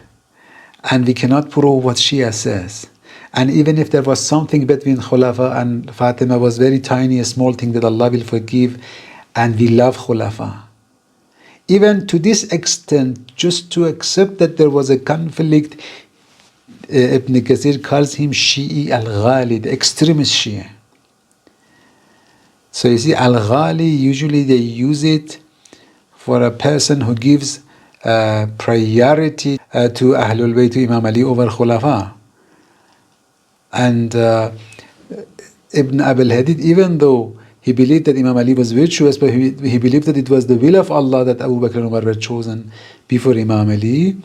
and we cannot prove what Shia says. And even if there was something between Khulafa and Fatima, was very tiny, a small thing that Allah will forgive, and we love Khulafa. Even to this extent, just to accept that there was a conflict, Ibn Kathir calls him Shi'i al-Ghali, the extremist Shia. So you see, al-Ghali, usually they use for a person who gives priority to Ahlul Bayt, to Imam Ali over Khulafa. And Ibn Abil Hadid, even though he believed that Imam Ali was virtuous, but he believed that it was the will of Allah that Abu Bakr and Umar were chosen before Imam Ali.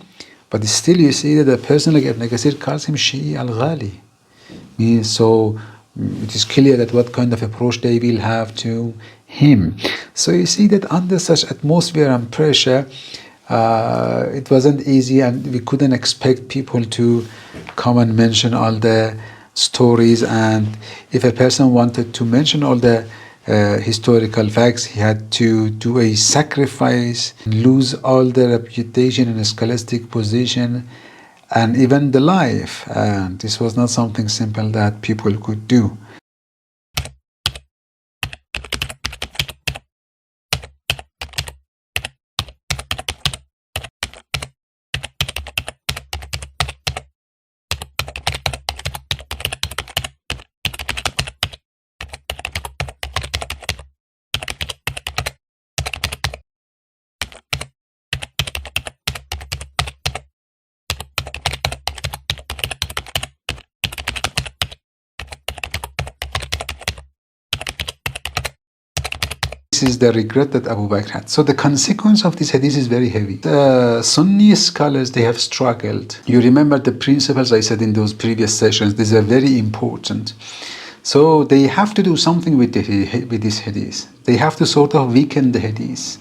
But still you see that a person like Ibn Kathir calls him Shi'i al-Ghali. So it is clear that what kind of approach they will have to him. So you see that under such atmosphere and pressure, it wasn't easy, and we couldn't expect people to come and mention all the stories. And if a person wanted to mention all the historical facts, he had to do a sacrifice, lose all the reputation and scholastic position, and even the life. And this was not something simple that people could do. This is the regret that Abu Bakr had. So the consequence of this hadith is very heavy. The Sunni scholars, they have struggled. You remember the principles I said in those previous sessions. These are very important. So they have to do something with this hadith. They have to sort of weaken the hadith.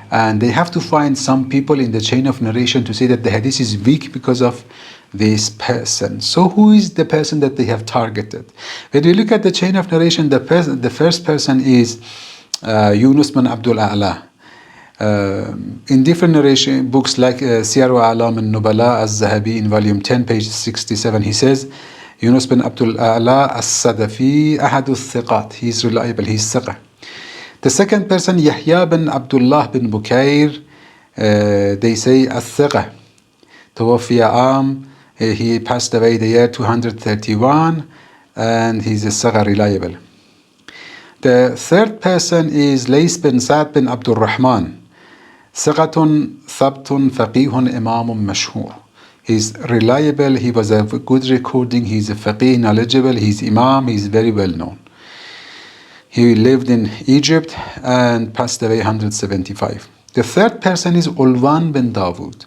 And they have to find some people in the chain of narration to say that the hadith is weak because of this person. So who is the person that they have targeted? When you look at the chain of narration, the first person is Yunus bin Abdul A'la. In different narration books like Siyar wa A'lam al-Nubala al-Zahabi in volume 10, page 67, he says, Yunus bin Abdul A'la al-Sadafi ahadith thiqat. He is reliable, he is thiqa. The second person, Yahya bin Abdullah bin Bukair, they say al-thiqa. Tawafiya am, he passed away the year 231, and he's a thiqa, reliable. The third person is Lays bin Sa'd bin Abdul Rahman. ثقة ثبت فقيه إمام مشهور. He's reliable, he was a good recording, he's a faqih, knowledgeable, he's imam, he's very well known. He lived in Egypt and passed away 175. The third person is Ulwan bin Dawood.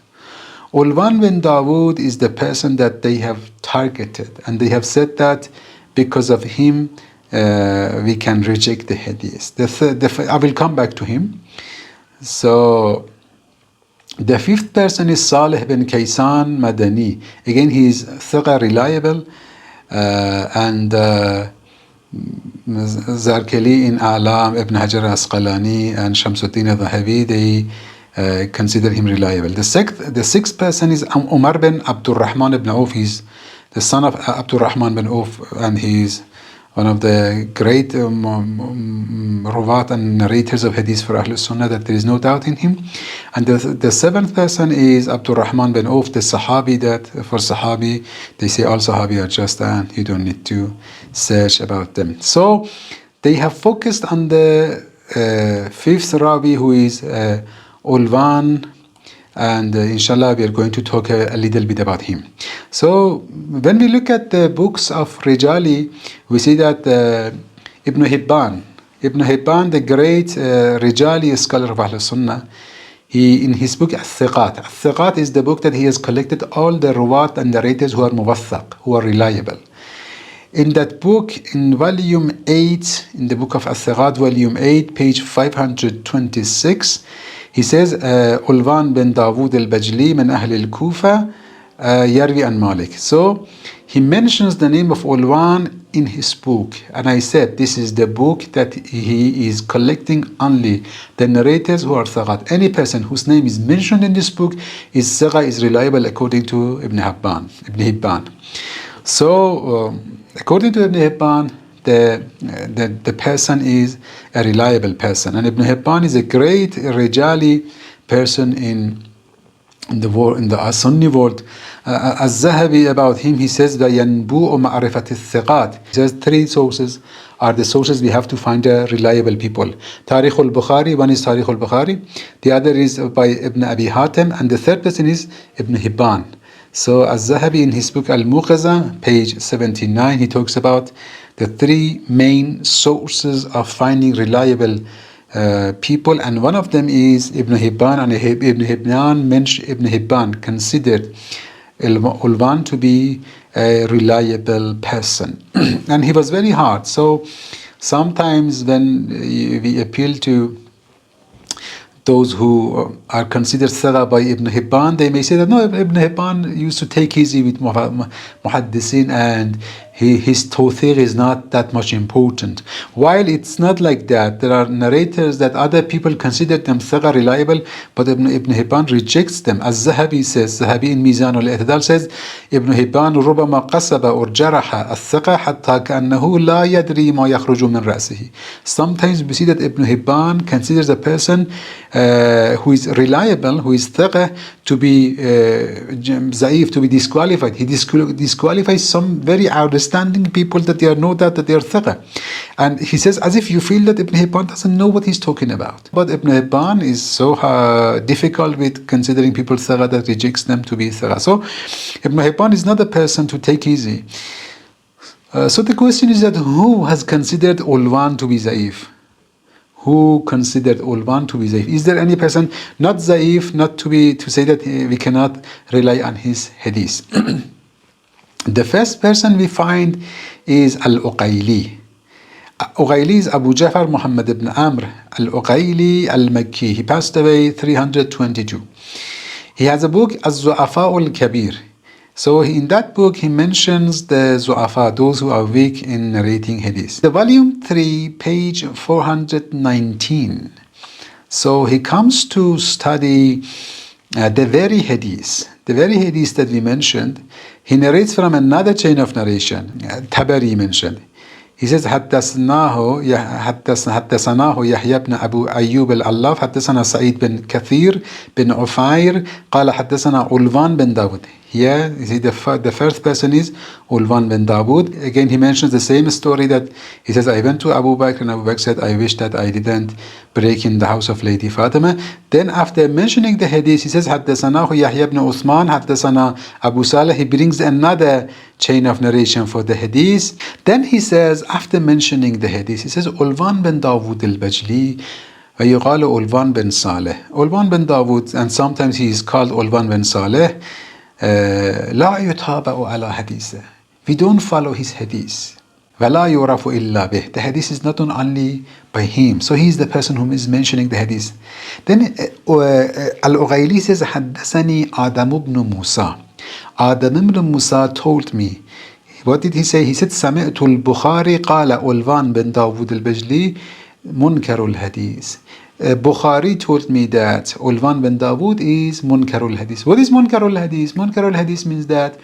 Ulwan bin Dawood is the person that they have targeted, and they have said that because of him we can reject the hadith. I will come back to him. So the fifth person is Salih bin Kaysan Madani. Again, he is thiqa, reliable, and Zarkeli in A'lam, Ibn Hajar Asqalani, and Shamsuddin al-Dhahabi, they consider him reliable. The sixth person is Umar bin Abdul Rahman ibn Auf. He's the son of Abdul Rahman bin Auf, and he's one of the great ruwat and narrators of hadith for Ahlul Sunnah, that there is no doubt in him. And the seventh person is Abdul Rahman bin Auf, the Sahabi, that for Sahabi, they say all Sahabi are just, and you don't need to search about them. So they have focused on the fifth Rawi, who is Ulwan, and inshallah we are going to talk a little bit about him. So when we look at the books of Rijali, we see that Ibn Hibban, the great Rijali scholar of Ahlul Sunnah, he, in his book Al-Thiqat is the book that he has collected all the ruwat and narrators who are muwaththaq, who are reliable. In that book, in volume 8, in the book of Al-Thiqat, volume 8, page 526, he says, Ulwan bin Dawood al-Bajli min Ahl al-Kufa yarwi an Malik. So he mentions the name of Ulwan in his book, and I said this is the book that he is collecting only the narrators who are thaqat. Any person whose name is mentioned in this book is thaqat, is reliable according to Ibn Hibban. So according to Ibn Hibban, the person is a reliable person, and Ibn Hibban is a great Rijali person in the world, in the Sunni world. Az-Zahabi, about him, he says يَنْبُوءُ مَعْرِفَةِ الثِّقَاتِ. He says three sources are the sources we have to find reliable people. Tarikh al-Bukhari, one is Tarikh al-Bukhari, the other is by Ibn Abi Hatim, and the third person is Ibn Hibban. So Az-Zahabi in his book Al-Muqaza, page 79, he talks about the three main sources of finding reliable people, and one of them is Ibn Hibban, and Ibn Hibban considered Ulwan to be a reliable person. And he was very hard. So sometimes when we appeal to those who are considered thara by Ibn Hibban, they may say that no, Ibn Hibban used to take easy with muhaddisin, and his tawthiq is not that much important. While it's not like that, there are narrators that other people consider them thara, reliable, but Ibn Hibban rejects them. As Zahabi says, Zahabi in Mizan al-I'tidal says, Ibn Hibban ربما قصب أو جرح الثقة حتى كأنه لا يدري ما يخرج من رأسه. Sometimes we see that Ibn Hibban considers a person who is reliable, who is thaqah, to be zaif, to be disqualified. He disqualifies some very outstanding people that they are no doubt that they are thaqah. And he says, as if you feel that Ibn Hibban doesn't know what he's talking about. But Ibn Hibban is so difficult with considering people thaqah that rejects them to be thaqah. So Ibn Hibban is not a person to take easy. So the question is that who has considered Ulwan to be zaif? Who considered Ulwan to be zaif? Is there any person not zaif, not to say that we cannot rely on his hadith? The first person we find is Al-Uqayli. Uqayli is Abu Ja'far Muhammad ibn Amr Al-Uqayli Al-Makki. He passed away 322. He has a book, Az-Zu'afa al-Kabir. So in that book, he mentions the Zu'afa, those who are weak in narrating hadith. The volume 3, page 419. So he comes to study the very hadith that we mentioned. He narrates from another chain of narration, Tabari mentioned. He says, حدثناه يحيى بن أبو أيوب العلاف حدثنا سعيد بن كثير بن عفير قال حدثنا علوان بن داود. Here, you see the first person is Ulwan bin Dawood. Again, he mentions the same story that he says, I went to Abu Bakr and Abu Bakr said, I wish that I didn't break in the house of Lady Fatima. Then after mentioning the hadith, he says, حدثنا Yahya ibn Uthman, حدثنا Abu Salih. He brings another chain of narration for the hadith. Then he says, after mentioning the hadith, he says, Ulwan bin Dawood al-Bajli, ويقال Ulwan bin Saleh. Ulwan bin Dawood, and sometimes he is called Ulwan bin Saleh. لا يتابع على حديثه. We don't follow his hadith. ولا يعرف إلا به. The hadith is not done only by him. So he is the person who is mentioning the hadith. Then Al-Ughayli says حدثني آدم بن موسى. Adam ibn Musa told me. What did he say? He said سمعت البخاري قال ألوان بن داود البجلي منكر الحديث. Bukhari told me that Ulwan bin Dawood is Munkarul Hadith. What is Munkarul Hadith? Munkarul Hadith means that,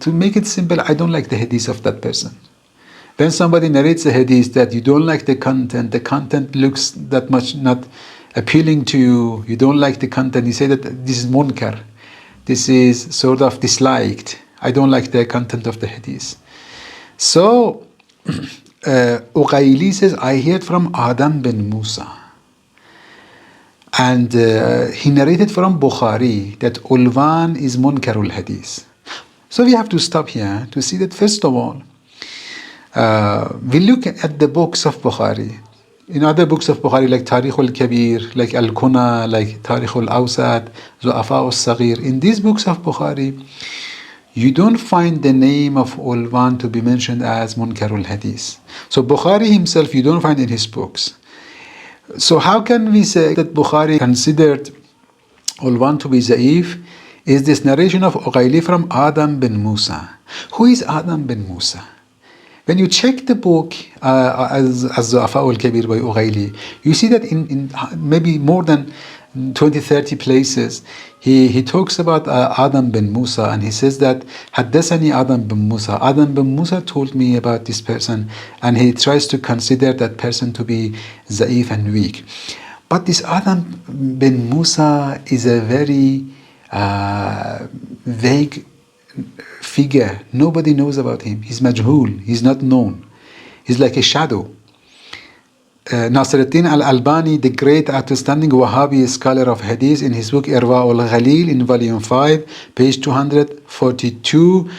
to make it simple, I don't like the hadith of that person. When somebody narrates a hadith that you don't like the content looks that much not appealing to you, you don't like the content, you say that this is Munkar. This is sort of disliked. I don't like the content of the hadith. So, Uqayli says, I heard from Adam bin Musa. And he narrated from Bukhari that Ulwan is Munkarul Hadith. So we have to stop here to see that, first of all, we look at the books of Bukhari. In other books of Bukhari, like Tarikh al-Kabir, like Al-Kuna, like Tarikh al-Awsat, Zu'afa al-Saghir. In these books of Bukhari, you don't find the name of Ulwan to be mentioned as Munkarul Hadith. So Bukhari himself, you don't find in his books. So how can we say that Bukhari considered Ulwan to be Za'if? Is this narration of Uqayli from Adam bin Musa. Who is Adam bin Musa? When you check the book as Zu'afa al-Kabir by Uqayli, you see that in maybe more than 20-30 places, he talks about Adam bin Musa, and he says that حدثني Adam bin Musa. Adam bin Musa told me about this person, and he tries to consider that person to be za'if and weak. But this Adam bin Musa is a very vague figure. Nobody knows about him. He's majhul. He's not known. He's like a shadow. Nasruddin al-Albani, the great outstanding Wahhabi scholar of hadith, in his book Irwa al-Ghalil in volume 5, page 242,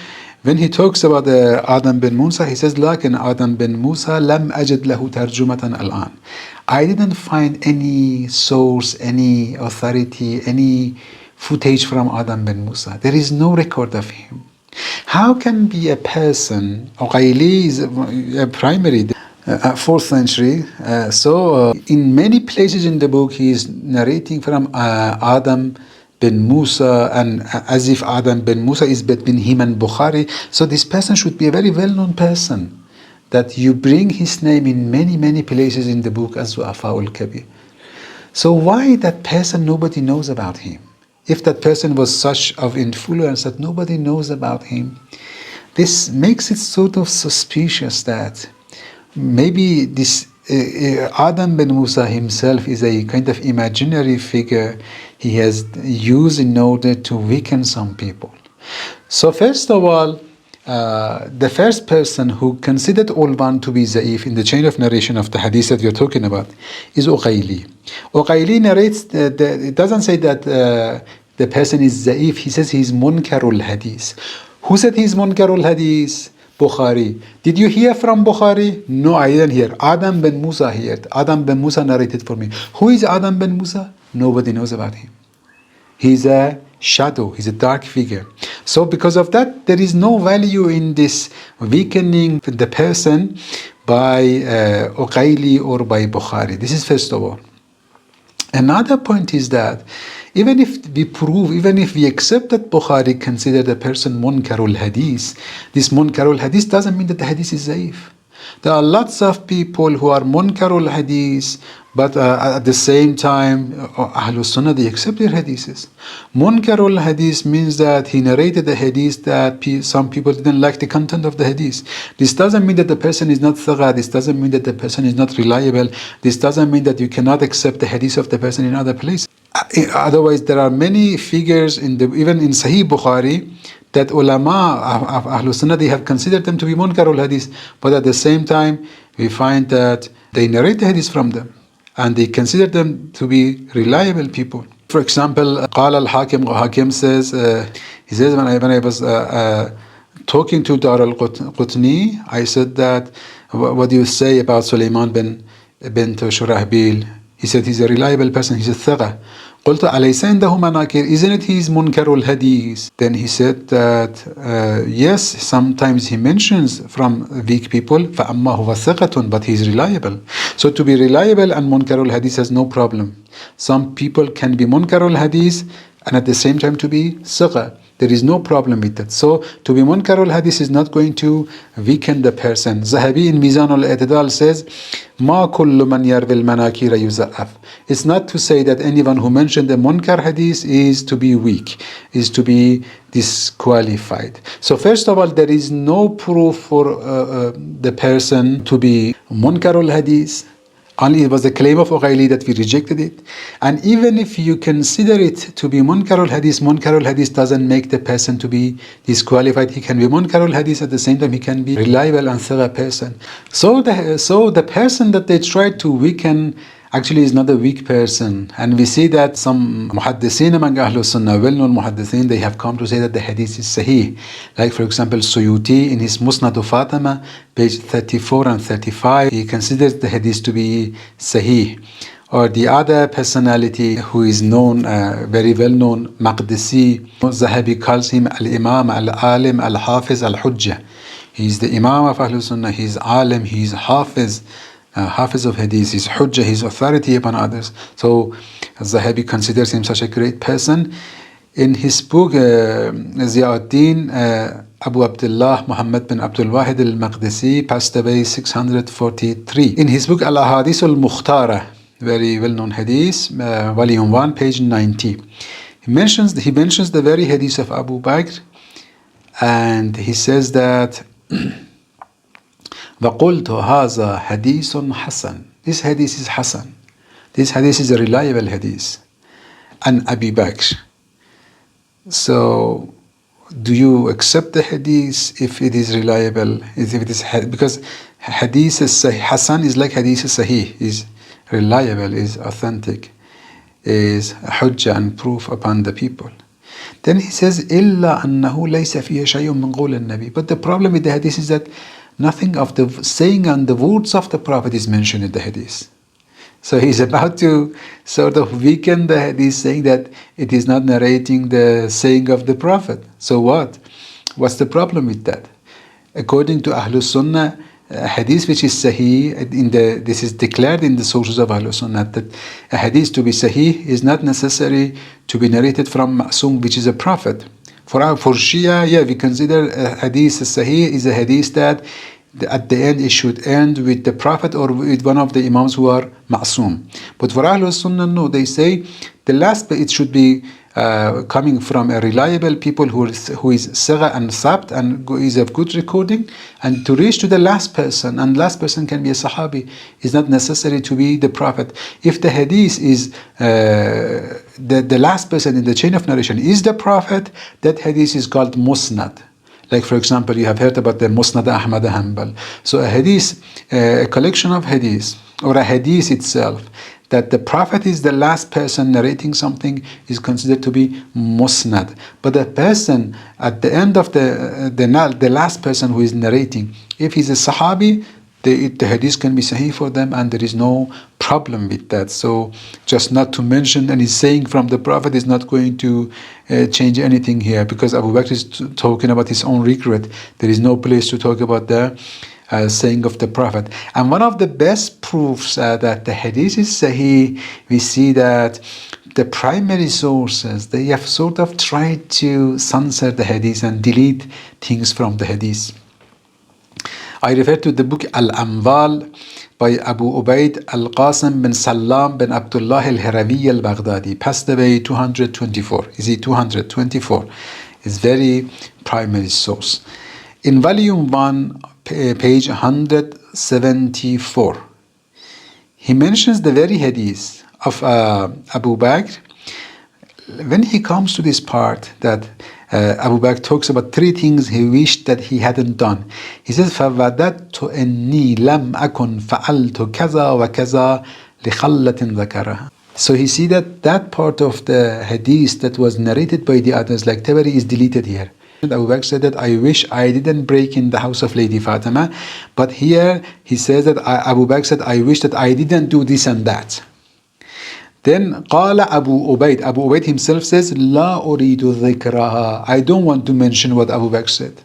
when he talks about Adam bin Musa, he says, لكن Adam bin Musa لم أجد له ترجمة الآن. I didn't find any source, any authority, any footage from Adam bin Musa. There is no record of him. How can be a person, Uqayli is a primary, 4th century. So in many places in the book, he is narrating from Adam bin Musa, and as if Adam bin Musa is between him and Bukhari. So this person should be a very well-known person, that you bring his name in many places in the book as Zu'afa al-Kabir. So why that person nobody knows about him? If that person was such of influence that nobody knows about him, this makes it sort of suspicious that maybe this Adam bin Musa himself is a kind of imaginary figure he has used in order to weaken some people. So first of all, the first person who considered Ulwan to be Za'if in the chain of narration of the hadith that you're talking about is Uqayli. Uqayli narrates, it doesn't say that the person is Za'if, he says he's Munkarul Hadith. Who said he's Munkarul Hadith? Bukhari. Did you hear from Bukhari? No, I didn't hear. Adam bin Musa heard. Adam bin Musa narrated for me. Who is Adam bin Musa? Nobody knows about him. He's a shadow. He's a dark figure. So because of that, there is no value in this weakening the person by Uqayli or by Bukhari. This is first of all. Another point is that even if we accept that Bukhari considered a person Munkarul Hadith, this Munkarul Hadith doesn't mean that the Hadith is Zaif. There are lots of people who are munkarul hadith, but at the same time, Ahlul Sunnah, they accept their hadiths. Munkarul hadith means that he narrated a hadith that some people didn't like the content of the hadith. This doesn't mean that the person is not thagha. This doesn't mean that the person is not reliable. This doesn't mean that you cannot accept the hadith of the person in other places. Otherwise, there are many figures even in Sahih Bukhari that ulama of Ahlul Sunnah, they have considered them to be munkarul hadith, but at the same time, we find that they narrate the hadith from them, and they consider them to be reliable people. For example, قال الحاكم, Hakim says, he says, when I was talking to Dar al-Qutni, I said that, what do you say about Sulaiman bin Shurahbil? He said he's a reliable person, he's a thagha. قلت أليس عنده مناكير? Isn't it he's munkarul hadith? Then he said that yes, sometimes he mentions from weak people, فأما هو ثقة, but he's reliable. So to be reliable and munkarul hadith has no problem. Some people can be munkarul hadith and at the same time to be thaqah. There is no problem with that. So to be munkarul hadith is not going to weaken the person. Zahabi in Mizan al-I'tidal says, Ma kullu man yarwi al-manakira yuza'af. It's not to say that anyone who mentioned the munkar hadith is to be weak, is to be disqualified. So first of all, there is no proof for the person to be munkarul hadith. Only it was a claim of Ughayli that we rejected it. And even if you consider it to be munkarul hadith doesn't make the person to be disqualified. He can be munkarul hadith, at the same time he can be reliable and thorough person. So the person that they tried to weaken actually is not a weak person. And we see that some muhaddithin among Ahlul Sunnah, well-known muhaddithin, they have come to say that the hadith is sahih. Like for example, Suyuti in his Musnad Fatima, page 34 and 35, he considers the hadith to be sahih. Or the other personality who is known, very well known, Maqdisi, Zahabi calls him Al-Imam, Al-Alim, Al-Hafiz, Al-Hujjah. He's the Imam of Ahlul Sunnah, he's Alim, he's Hafiz. Hafiz of Hadith, his Hujjah, his authority upon others. So Zahabi considers him such a great person. In his book, Ziyauddin Abu Abdullah Muhammad bin Abdul Wahid al-Maqdisi passed away 643. In his book Al-Ahadith al-Mukhtara, very well-known hadith, volume 1, page 90, he mentions the very hadith of Abu Bakr, and he says that وَقُلْتُ هَذَا حَدِيثٌ حَسَنٌ. This hadith is Hasan. This hadith is a reliable hadith. And Abu Bakr. So, do you accept the hadith if it is reliable? Because hadith is sahih. Hasan is like hadith is sahih, is reliable, is authentic, is a hujjah and proof upon the people. Then he says, إِلَّا أَنَّهُ لَيْسَ فِيهِ شَيْءٌ مِّن قَوْلِ النَّبِي. But the problem with the hadith is that nothing of the saying and the words of the Prophet is mentioned in the hadith. So he's about to sort of weaken the hadith, saying that it is not narrating the saying of the Prophet. So what? What's the problem with that? According to Ahlul Sunnah, hadith which is sahih, this is declared in the sources of Ahlul Sunnah, that a hadith to be sahih is not necessary to be narrated from Ma'sum, which is a prophet. For Shia, we consider a hadith sahih is a hadith that at the end it should end with the Prophet or with one of the Imams who are ma'soom. But for Ahlul Sunnah, no, they say the last bit, it should be coming from a reliable people who is sigha and sabt and is of good recording, and to reach to the last person, and last person can be a sahabi, is not necessary to be the Prophet. If the hadith is the last person in the chain of narration is the Prophet, that hadith is called musnad. Like for example, you have heard about the Musnad Ahmad Hanbal. So a hadith, a collection of hadith, or a hadith itself, that the Prophet is the last person narrating something, is considered to be musnad. But the person at the end of the last person who is narrating, if he's a sahabi, the hadith can be sahih for them, and there is no problem with that. So just not to mention any saying from the Prophet is not going to change anything here, because Abu Bakr is talking about his own regret. There is no place to talk about the saying of the Prophet. And one of the best proofs that the hadith is sahih, we see that the primary sources, they have sort of tried to censor the hadith and delete things from the hadith. I refer to the book Al-Amwal by Abu Ubaid Al-Qasim bin Salam bin Abdullah Al-Harawi Al-Baghdadi, passed away 224. Is he 224? Is very primary source. In volume 1, page 174, he mentions the very hadith of Abu Bakr. When he comes to this part that Abu Bakr talks about 3 things he wished that he hadn't done. He says, فَوَدَدْتُ إِنِّي لَمْ أَكُنْ فَعَلْتُ كَذَا وَكَذَا لِخَلَّةٍ ذَكَرَهَا. So he see that part of the hadith that was narrated by the others, like Tabari, is deleted here. And Abu Bakr said that I wish I didn't break in the house of Lady Fatima, but here he says that Abu Bakr said I wish that I didn't do this and that. Then قال Abu Ubaid himself says لا أريد ذكرها. I don't want to mention what Abu Bakr said.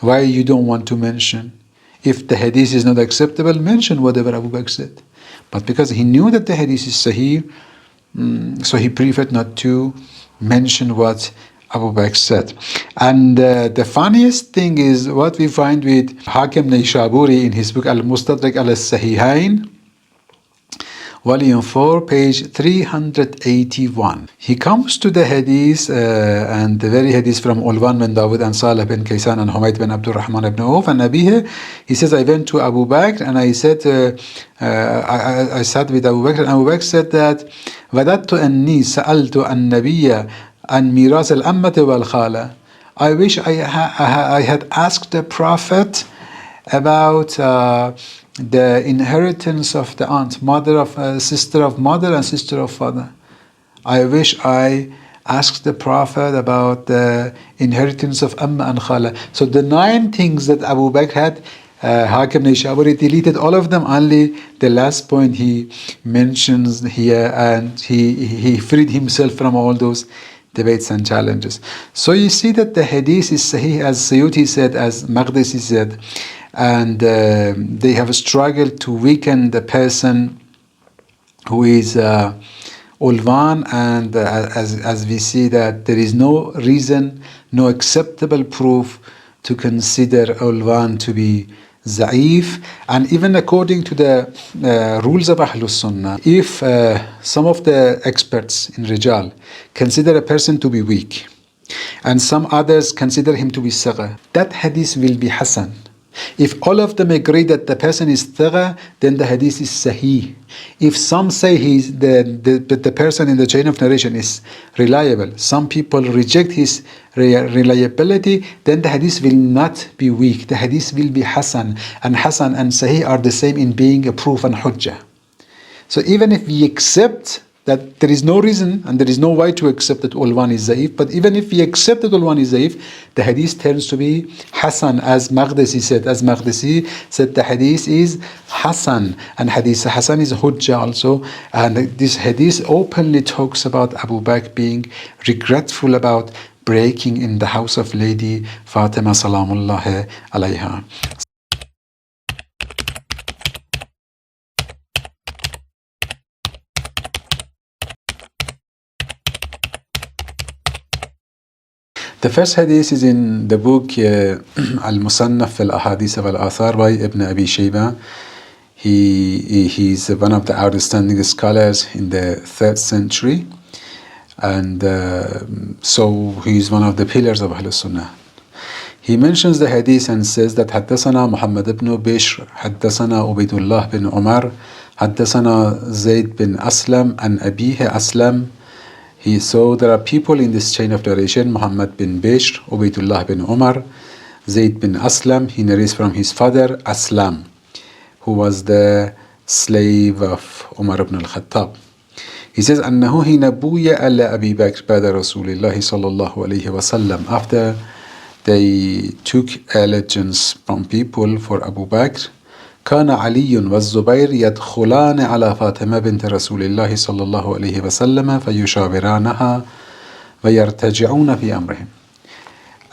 Why you don't want to mention? If the hadith is not acceptable, mention whatever Abu Bakr said. But because he knew that the hadith is sahih, so he preferred not to mention what Abu Bakr said. And the funniest thing is what we find with Hakim Naysaburi in his book Al-Mustadrak al-Sahihain, volume 4, page 381. He comes to the hadith, and the very hadith from Ulwan bin Dawud and Salih bin Kaysan and Humayd bin Abdul Rahman ibn Auf and Abihi. He says, I went to Abu Bakr and I said, I sat with Abu Bakr, and Abu Bakr said that, وَدَدْتُ أَنِّي سَأَلْتُ النَّبِيَّ عَنْ مِيرَاثِ الْأَمَّةِ وَالْخَالَةِ. I wish I had asked the Prophet about the inheritance of the aunt, sister of mother and sister of father. I wish I asked the Prophet about the inheritance of Amma and Khala. So the 9 things that Abu Bakr had, Hakim Naysaburi deleted all of them, only the last point he mentions here, and he freed himself from all those debates and challenges. So you see that the hadith is sahih, as Suyuti said, as Maqdisi said, and they have struggled to weaken the person who is Ulwan, and as we see that there is no reason, no acceptable proof to consider Ulwan to be Za'if. And even according to the rules of Ahlus Sunnah, if some of the experts in Rijal consider a person to be weak, and some others consider him to be Sagha, that hadith will be Hasan. If all of them agree that the person is Thagha, then the hadith is Sahih. If some say the person in the chain of narration is reliable, some people reject his reliability, then the hadith will not be weak. The hadith will be Hasan. And Hasan and Sahih are the same in being a proof and Hujjah. So even if we accept that there is no reason and there is no why to accept that Ulwan is Zaif, but even if we accept that Ulwan is Zaif, the hadith turns to be Hasan, as Maqdisi said. As Maqdisi said, the hadith is Hasan, and hadith Hasan is Hujjah also. And this hadith openly talks about Abu Bakr being regretful about breaking in the house of Lady Fatima Salamullahi alayha. The first hadith is in the book Al-Musannaf al-Ahadith wal-Athar by Ibn Abi Shayba. He's one of the outstanding scholars in the 3rd century, and so he's one of the pillars of Ahlus Sunnah. He mentions the hadith and says that حدثنا محمد بن بشر حدثنا عبيد الله بن عمر حدثنا زيد بن أسلم عن أبيه أسلم. So there are people in this chain of narration: Muhammad bin Bishr, Ubaydullah bin Umar, Zayd bin Aslam. He narrates from his father Aslam, who was the slave of Umar ibn al-Khattab. He says, أنه حين بويع على أبي بكر بعد رسول الله صلى الله عليه وسلم. After they took allegiance from people for Abu Bakr, كان علي والزبير يدخلان على فاطمة بنت رسول الله صلى الله عليه وسلم فيشاورانها ويرتجعون في أمرهم.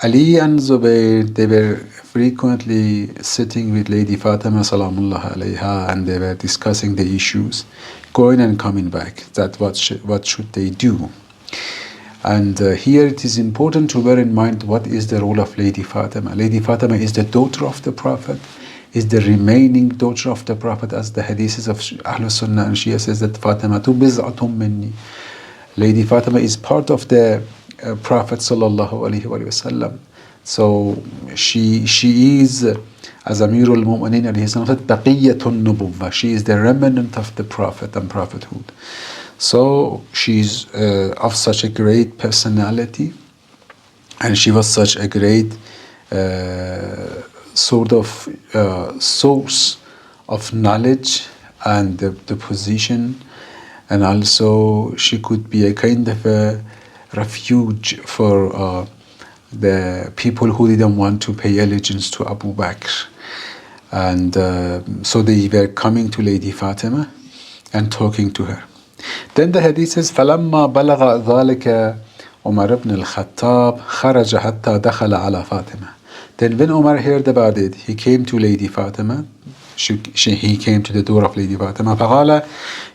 Ali and Zubayr, they were frequently sitting with Lady Fatima Salamullah alayha, and they were discussing the issues, going and coming back, that what should they do. And here it is important to bear in mind what is the role of Lady Fatima. Lady Fatima is the daughter of the Prophet, is the remaining daughter of the Prophet, as the hadiths of Ahlul Sunnah and Shia says that Fatima tu biz'atum minni. Lady Fatima is part of the Prophet sallallahu alaihi wasallam. So she is, as Amirul Mu'mineen alayhi salam said, baqiyatun nubuwwah. She is the remnant of the Prophet and prophethood. So she's of such a great personality, and she was such a great sort of source of knowledge and the position, and also she could be a kind of a refuge for the people who didn't want to pay allegiance to Abu Bakr. And so they were coming to Lady Fatima and talking to her. Then the hadith says, فَلَمَّا بَلَغَ ذَلِكَ عُمَرَ بْنِ الْخَطَّابِ خَرَجَ حَتَّى دَخَلَ عَلَى فَاطِمَةَ. Then when Umar heard about it, he came to Lady Fatima. He came to the door of Lady Fatima. فَقَالَ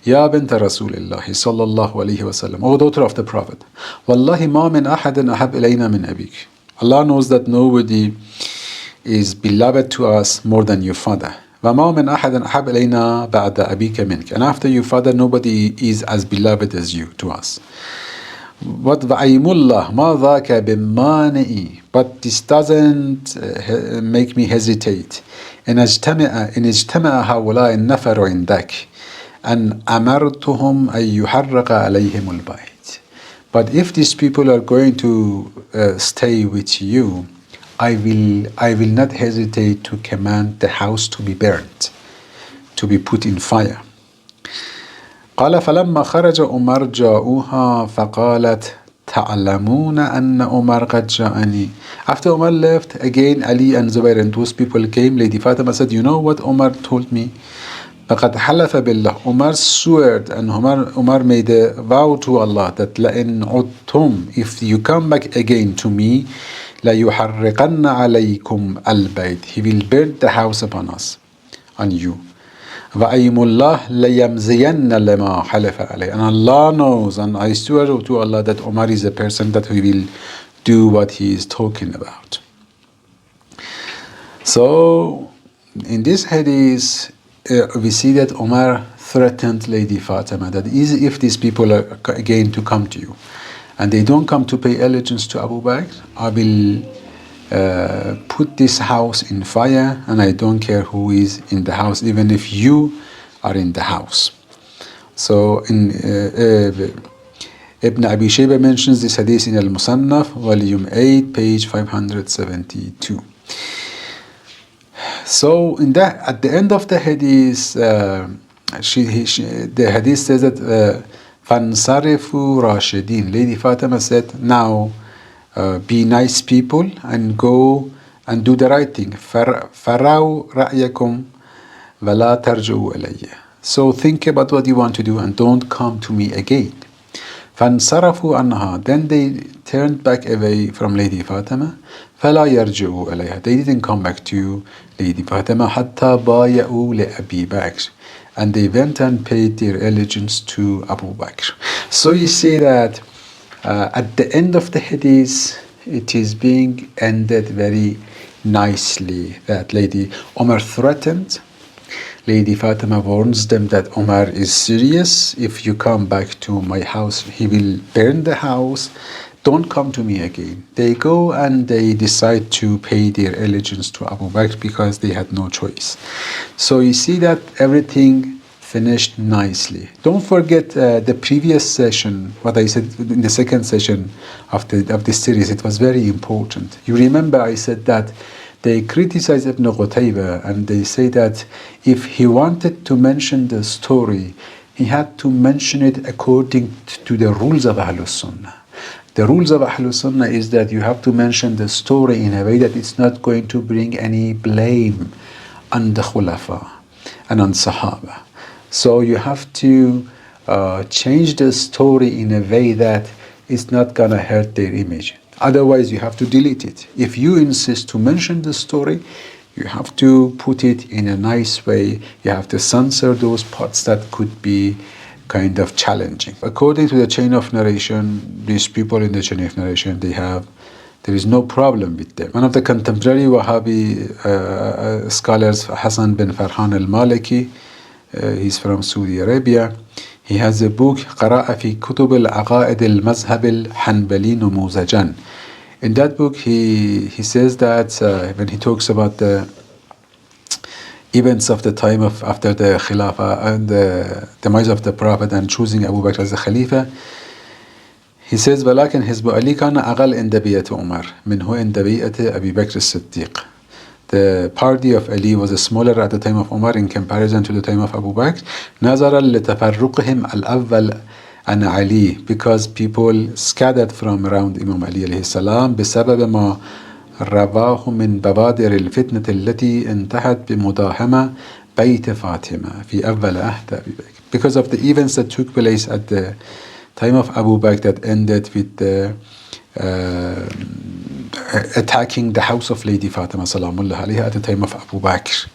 يَا بِنْتَ رَسُولِ اللَّهِ صَلَّى اللَّهُ عَلَيْهِ وَسَلَّمَ. O daughter of the Prophet, وَاللَّهِ مَا مِنْ أَحَدٍ أَحَبْ إِلَيْنَا مِنْ أَبِيكِ. Allah knows that nobody is beloved to us more than your father. وَمَا مِنْ أَحَدٍ أَحَبْ إِلَيْنَا بَعْدَ أَبِيكَ مِنْكَ. And after your father, nobody is as beloved as you to us. What وَأَيْمُ اللَّهِ مَا ذَاكَ بِمَانِئِ. But this doesn't make me hesitate. إن اجتمع هؤلاء النفر عندك أن أمرتهم أن يحرق عليهم البيت. But if these people are going to stay with you, I will not hesitate to command the house to be burnt, to be put in fire. قال فلما خرج عمر جاءوها فقالت تعلمون أن عمر قد جاءني. After Umar left, again Ali and Zubair and those people came. Lady Fatima said, you know what Umar told me? فقد حلف بالله. Umar swore, and Umar made a vow to Allah that لئن عدتم, if you come back again to me, ليحرقن عليكم البيت. He will burn the house upon us, on you. وَأَيْمُ اللَّهِ لَيَمْزِيَنَّ لَمَا حَلَفَ عَلَيْهِ. And Allah knows, and I swear to Allah that Umar is a person that he will do what he is talking about. So, in this hadith, we see that Umar threatened Lady Fatima that if these people are again to come to you, and they don't come to pay allegiance to Abu Bakr, I will put this house in fire, and I don't care who is in the house, even if you are in the house. So in Ibn Abi Shayba mentions this hadith in Al-Musannaf, volume 8, page 572. So at the end of the hadith, the hadith says that فَانْصَرِفُوا رَاشِدِينَ. Lady Fatima said, now be nice people and go and do the right thing. فَرَوْا رَأْيَكُمْ وَلَا تَرْجُعُوا إِلَيَّ. So think about what you want to do and don't come to me again. فَانْصَرَفُوا عَنْهَا. Then they turned back away from Lady Fatima. فَلَا يَرْجُعُوا إِلَيْهَا. They didn't come back to Lady Fatima. حَتَّى بَايَعُوا لِأَبِي بَكْرٍ. And they went and paid their allegiance to Abu Bakr. So you see that at the end of the hadith, it is being ended very nicely. That Lady Umar threatened. Lady Fatima warns them that Umar is serious. If you come back to my house, he will burn the house. Don't come to me again. They go and they decide to pay their allegiance to Abu Bakr because they had no choice. So you see that everything finished nicely. Don't forget the previous session, what I said in the second session of this series. It was very important. You remember I said that they criticize Ibn Qutayba and they say that if he wanted to mention the story, he had to mention it according to the rules of Ahlul Sunnah. The rules of Ahlul Sunnah is that you have to mention the story in a way that it's not going to bring any blame on the Khulafa and on Sahaba. So you have to change the story in a way that it's not going to hurt their image. Otherwise, you have to delete it. If you insist to mention the story, you have to put it in a nice way. You have to censor those parts that could be kind of challenging. According to the chain of narration, these people in the chain of narration, there is no problem with them. One of the contemporary Wahhabi scholars, Hassan bin Farhan al-Maliki, he's from Saudi Arabia. He has a book, قرأ في كتب العقائد المذهب الحنبلي نموذجا. In that book, he says that when he talks about the events of the time of after the Khilafah and the demise of the Prophet and choosing Abu Bakr as the Khalifa, he says ولكن حزب علي كان أقل عند بيئة عمر منه عند بيئة أبي بكر الصديق. The party of Ali was smaller at the time of Umar in comparison to the time of Abu Bakr. نظرا لتفرقهم الأول عن علي, because people scattered from around Imam Ali عليه السلام بسبب ما رواه من بوادر الفتنة التي انتهت بمداهمة بيت فاطمة في أول عهد أبي بكر. Because of the events that took place at the time of Abu Bakr that ended with the attacking the house of Lady Fatima salamullah alayha at the time of Abu Bakr.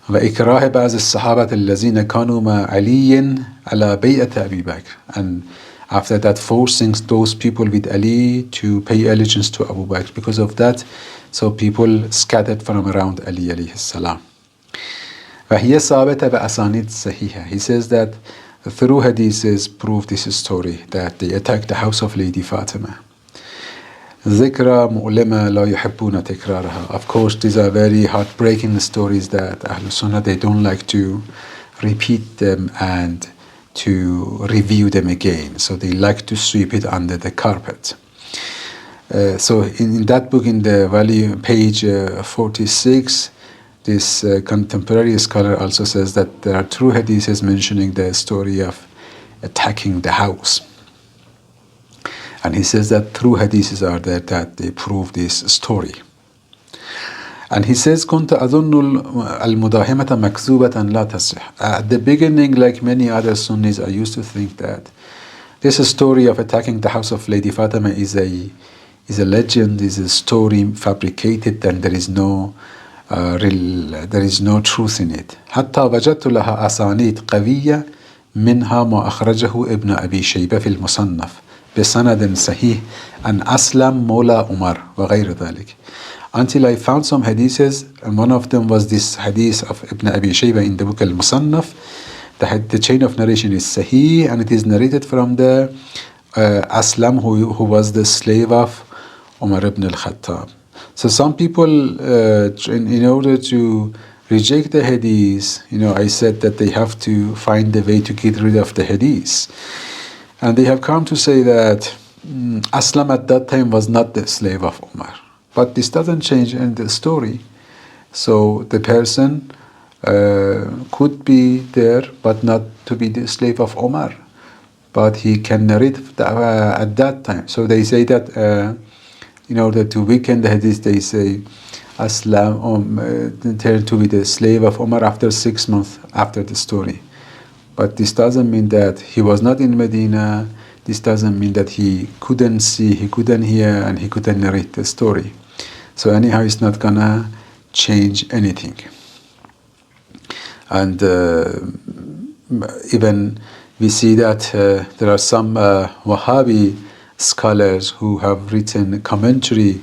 وإكراه بعض الصحابة الذين كانوا مع علي على بيعة أبي بكر. And after that, forcing those people with Ali to pay allegiance to Abu Bakr. Because of that, so people scattered from around Ali alayhi salam. وهي ثابتة بأسانيد صحيحة. He says that through hadiths prove this story that they attacked the house of Lady Fatima. ذكرى مؤلمة لا يحبون تكرارها. Of course, these are very heartbreaking stories that Ahlul Sunnah, they don't like to repeat them and to review them again. So they like to sweep it under the carpet. So in that book, in the volume page 46, this contemporary scholar also says that there are true hadiths mentioning the story of attacking the house. And he says that true hadiths are there that they prove this story. And he says, كنت أظن المداهمة مكذوبة لا تصح. At the beginning, like many other Sunnis, I used to think that this story of attacking the house of Lady Fatima is a legend, is a story fabricated, and there is no truth in it. حتى وجدت لها أسانيد قوية منها ما أخرجه ابن أبي شيبة في المصنف بسند صحيح عن أسلم مولى عمر وغير ذلك. Until I found some hadiths, and one of them was this hadith of Ibn Abi Shayba in the book Al-Musannaf. The chain of narration is Sahih, and it is narrated from the Aslam, who was the slave of Umar ibn al-Khattab. So some people, in order to reject the hadith, I said that they have to find a way to get rid of the hadith. And they have come to say that Aslam at that time was not the slave of Umar. But this doesn't change in the story. So the person could be there, but not to be the slave of Umar. But he can narrate at that time. So they say that in order to weaken the hadith, they say Aslam turned to be the slave of Umar after 6 months after the story. But this doesn't mean that he was not in Medina. This doesn't mean that he couldn't see, he couldn't hear, and he couldn't narrate the story. So anyhow, it's not gonna change anything. And even we see that there are some Wahhabi scholars who have written a commentary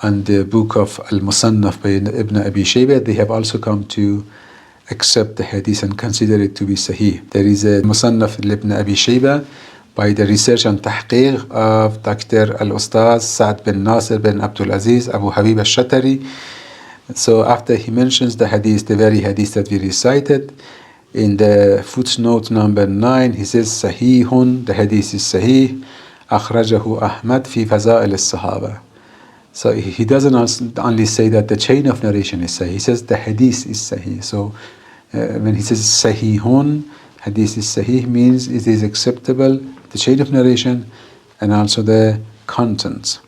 on the book of Al-Musannaf by Ibn Abi Shayba. They have also come to accept the hadith and consider it to be Sahih. There is a Musannaf Ibn Abi Shayba by the research and tahqiq of Dr. Al-Ustaz Sa'd bin Nasir bin Abdul Aziz Abu Habib al-Shatari. So after he mentions the hadith, the very hadith that we recited, in the footnote number 9, he says, Sahihun, the hadith is Sahih, akhrajahu Ahmad fi faza'il al-sahaba. So he doesn't only say that the chain of narration is Sahih, he says the hadith is Sahih. So when he says Sahihun, hadith is Sahih, means it is acceptable, the chain of narration and also the contents.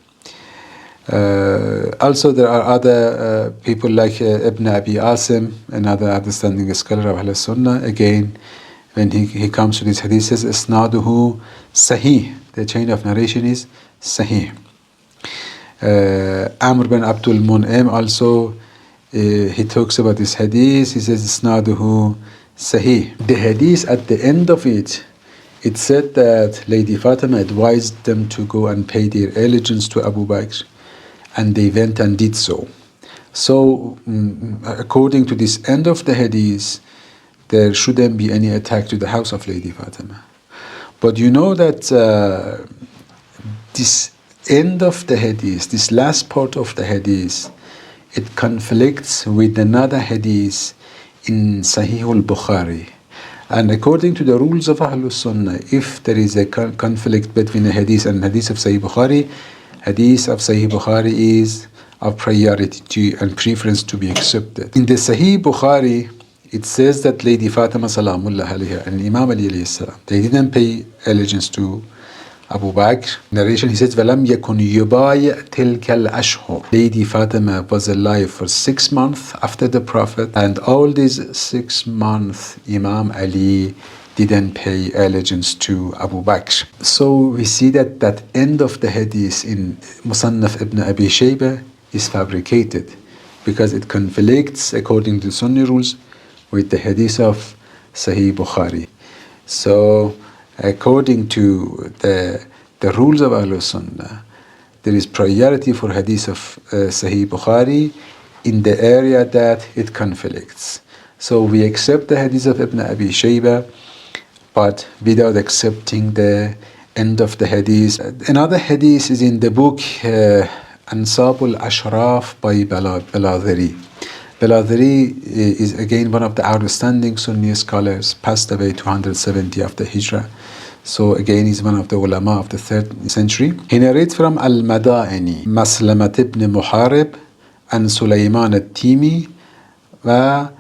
Also there are other people like Ibn Abi Asim, another understanding scholar of Ahl Sunnah. Again, when he comes to this hadith, says Isnaduhu Sahih, the chain of narration is Sahih. Amr bin Abdul Mun'im also, he talks about this hadith, he says Isnaduhu Sahih. The hadith at the end of it, it said that Lady Fatima advised them to go and pay their allegiance to Abu Bakr, and they went and did so. So, according to this end of the hadith, there shouldn't be any attack to the house of Lady Fatima. But you know that this end of the hadith, this last part of the hadith, it conflicts with another hadith in Sahih al-Bukhari. And according to the rules of Ahlul Sunnah, if there is a conflict between a hadith and hadith of Sahih Bukhari, hadith of Sahih Bukhari is of priority and preference to be accepted. In the Sahih Bukhari, it says that Lady Fatima salamullah alayha and Imam Ali alayhi salam, they didn't pay allegiance to Abu Bakr. Narration, he says, وَلَمْ يَكُنْ يُبَايِعْ تِلْكَ الْأَشْهُرِ. Lady Fatima was alive for 6 months after the Prophet, and all these 6 months, Imam Ali didn't pay allegiance to Abu Bakr. So we see that that end of the hadith in Musannaf ibn Abi Shaybah is fabricated, because it conflicts, according to Sunni rules, with the hadith of Sahih Bukhari. So, according to the rules of Ahlul Sunnah, there is priority for hadith of Sahih Bukhari in the area that it conflicts. So we accept the hadith of Ibn Abi Shaybah, but without accepting the end of the hadith. Another hadith is in the book Ansab al-Ashraf by Baladhiri. Baladhiri is again one of the outstanding Sunni scholars, passed away 270 after Hijrah. So again, he's one of the ulama of the 3rd century. He narrates from Al-Madaini, Maslamat ibn Muharib, and Sulaiman al-Timi, wa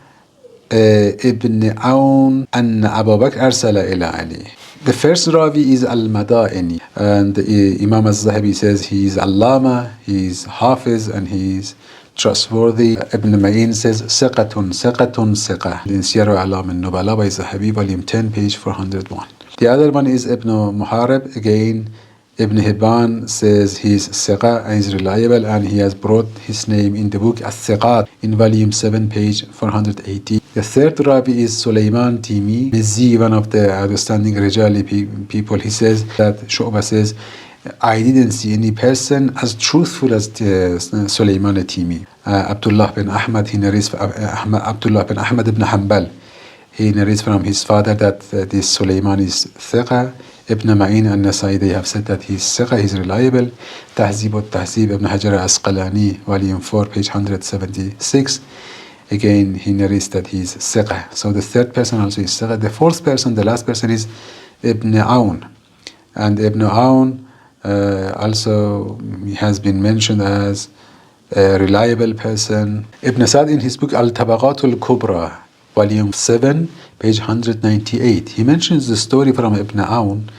ibn Aun, and Abu Bakr arsala ila Ali. The first Ravi is Al-Madaini, and Imam al-Zahabi says he is Allama, he is Hafiz, and he is trustworthy. Ibn Ma'in says Siqatun, Siqah. In Siyar A'lam al-Nubala by Zahabi, volume 10, page 401. The other one is Ibn Muharib. Again, Ibn Hibban says he is Siqah and is reliable, and he has brought his name in the book As-Siqat in volume 7, page 480. The third Rabi is Sulaiman Timi, Mizzi, one of the outstanding Rijali people. He says that Shu'bah says, I didn't see any person as truthful as Sulaiman Timi. Abdullah bin Ahmad, he narrates Abdullah bin Ahmad ibn Hanbal. He narrates from his father that this Sulaiman is Thiqa. Ibn Ma'in and Nasai, they have said that he is Thiqa, he is reliable. Tahzib al-Tahzib, Ibn Hajar al-Asqalani, volume 4, page 176. Again, he narrates that he is Thiqa. So the third person also is Thiqa. The fourth person, the last person, is Ibn Aun. And Ibn Aun also has been mentioned as a reliable person. Ibn Sa'd in his book Al-Tabaqat al-Kubra, volume 7, page 198, he mentions the story from Ibn Aun,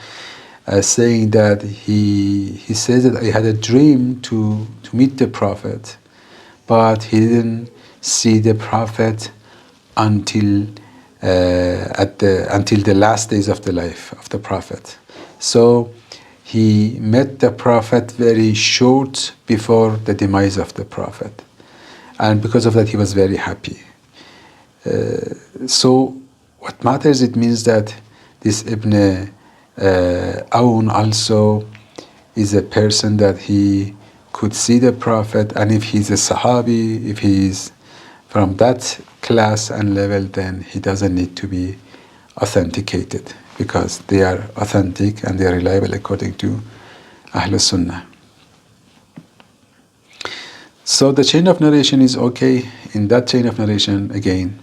saying that he says that I had a dream to meet the Prophet, but he didn't see the Prophet until the last days of the life of the Prophet. So he met the Prophet very short before the demise of the Prophet, and because of that he was very happy. So what matters, it means that this Ibn Aun also is a person that he could see the Prophet, and if he's a Sahabi, if he's from that class and level, then he doesn't need to be authenticated, because they are authentic and they are reliable according to Ahlul Sunnah. So the chain of narration is okay. In that chain of narration, again,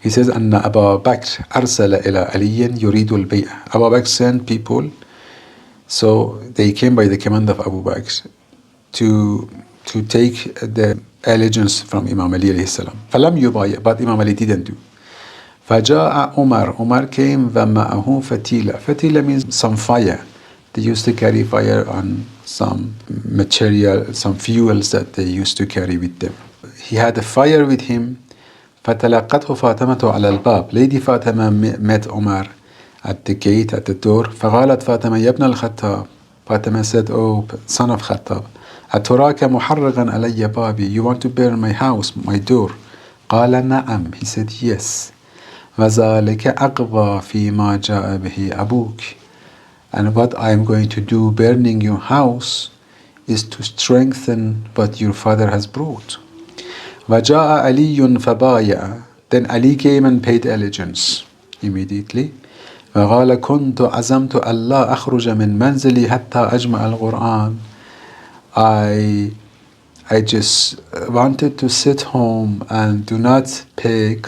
he says, أن أبا بكر أرسل إلى علي يريد البيع. Abu Bakr sent people, so they came by the command of Abu Bakr to take the allegiance from Imam Ali alayhi salam. فلم يبايع, but Imam Ali didn't do. فجاء Umar came, ومعه فتيلة. Fatila means some fire. They used to carry fire on some material, some fuels that they used to carry with them. He had a fire with him. فتلقته فاطمة على الباب. Lady Fatima met Umar at the gate, at the door. فقالت فاطمة يا ابن الخطاب. Fatima said, oh, son of Khattab, أتراك محرقا علي بابي. You want to burn my house, my door? قال نعم. He said, yes. وَذَلِكَ أَقْوَى فِي مَا جَاءَ بِهِ أَبُوكِ. And what I am going to do, burning your house, is to strengthen what your father has brought. وَجَاءَ عَلِيٌّ فَبَايَعَ. Then Ali came and paid allegiance immediately. وَقَالَ كُنْتُ عَزَمْتُ أَلَّا أَخْرُجَ مِنْ مَنْزِلِي حَتَّى أَجْمَعَ الْقُرْآنَ. I just wanted to sit home and do not pay.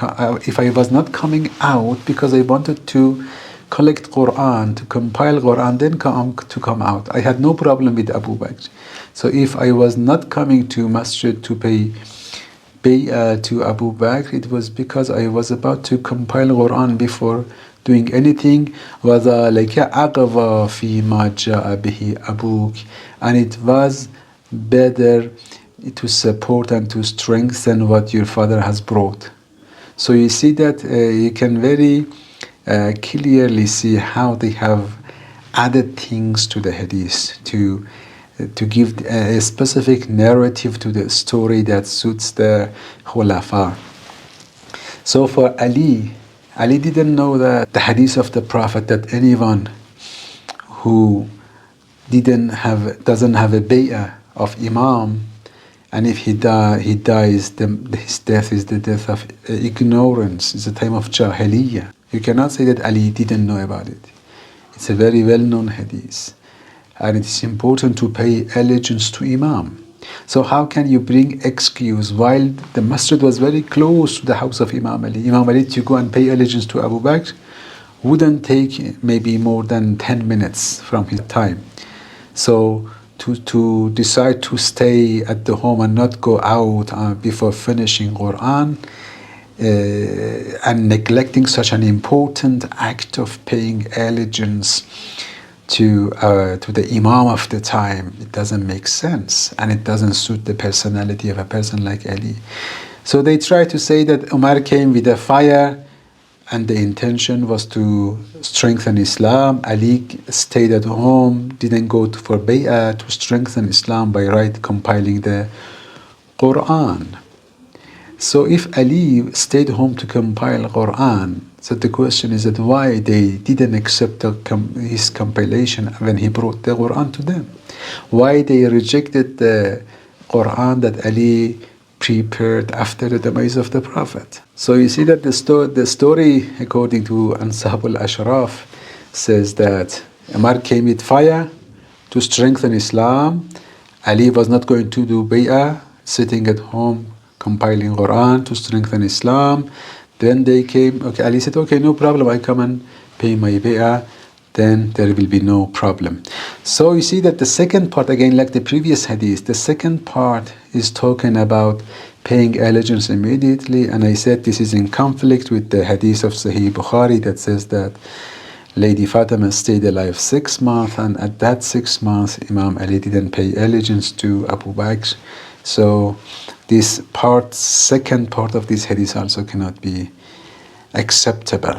If I was not coming out because I wanted to collect Quran, to compile Quran, then come out. I had no problem with Abu Bakr. So if I was not coming to Masjid to pay to Abu Bakr, it was because I was about to compile Quran before doing anything. وَذَلِكَ أَقْوَى فِي مَا جَاءَ بِهِ أَبُوكِ. And it was better to support and to strengthen what your father has brought. So you see that you can very clearly see how they have added things to the hadith to give a specific narrative to the story that suits the khulafa. So for Ali didn't know that the hadith of the Prophet, that anyone who doesn't have a bay'ah of Imam, and if he dies, his death is the death of ignorance. It's a time of Jahiliyyah. You cannot say that Ali didn't know about it. It's a very well-known hadith. And it is important to pay allegiance to Imam. So how can you bring excuse while the masjid was very close to the house of Imam Ali? Imam Ali to go and pay allegiance to Abu Bakr wouldn't take maybe more than 10 minutes from his time. So to decide to stay at the home and not go out before finishing Quran and neglecting such an important act of paying allegiance to the Imam of the time, it doesn't make sense, and it doesn't suit the personality of a person like Ali. So they try to say that Umar came with a fire and the intention was to strengthen Islam. Ali stayed at home, didn't go for bay'ah to strengthen Islam by compiling the Quran. So if Ali stayed home to compile Quran, so the question is that why they didn't accept his compilation when he brought the Quran to them? Why they rejected the Quran that Ali prepared after the demise of the Prophet? So you see that the story according to Ansab al-Ashraf says that Umar came with fire to strengthen Islam. Ali was not going to do bay'ah, sitting at home compiling Quran to strengthen Islam. Then they came, Ali said, okay, no problem, I come and pay my bay'ah, then there will be no problem. So you see that the second part, again like the previous hadith, the second part is talking about paying allegiance immediately, and I said this is in conflict with the hadith of Sahih Bukhari that says that Lady Fatima stayed alive 6 months, and at that 6 months Imam Ali didn't pay allegiance to Abu Bakr. So this second part of this hadith also cannot be acceptable.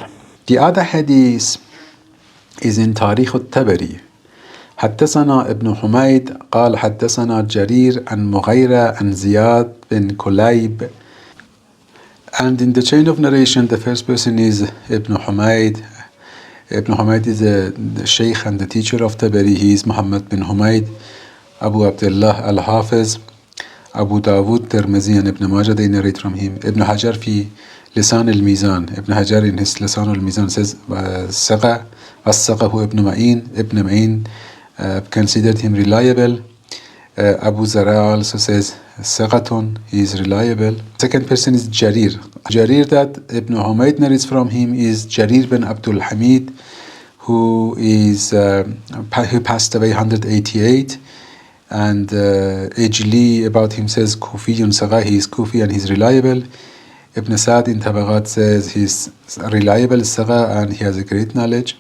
The other hadith is in Tarikh al-Tabari. حدثنا ابن حميد قال حدثنا جرير عن مغيرة عن زياد بن كليب. And in the chain of narration, the first person is Ibn Humayd. Ibn Humayd is the Shaykh and the teacher of Tabari. He is Muhammad bin Humayd, Abu Abdullah al-Hafiz, Abu Dawud, Tirmizi, and Ibn Majah, they narrate from him. Ibn Hajar fi Lisan al-Mizan. Ibn Hajar in his Lisan al-Mizan says, Saqa, as-Saqahu Ibn Ma'in. Ibn Ma'in considered him reliable. Abu Zara also says, Saqatun, he is reliable. Second person is Jarir. Jarir that Ibn Humayd narrates from him is Jarir bin Abdul Hamid, who passed away 188. And Ijli about him says Kufiyun Saga, he is Kufi and he's reliable. Ibn Sa'd in Tabaghat says he's reliable Saga and he has a great knowledge.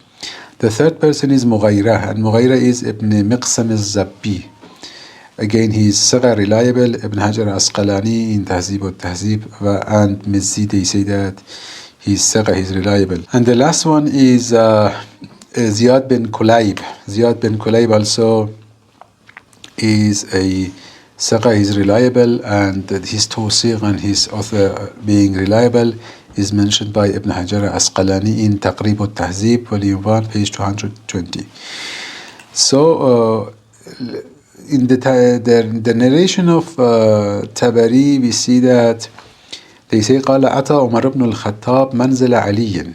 The third person is Mughayra, and Mughayra is Ibn Miqsam al-Zabbi. Again, he is Saga reliable. Ibn Hajar Asqalani in Tahzib al-Tahzib and Mizzi, they say that he's Saga, he's reliable. And the last one is Ziyad bin Kulayb. Ziyad bin Kulayb also is a Saqa, is reliable, and his tawsiq and his author being reliable is mentioned by Ibn Hajar al-Asqalani in Taqrib al-Tahzib, volume 1, page 220. So, in the narration of Tabari, we see that they say قال أتى عمر بن الخطاب منزل علي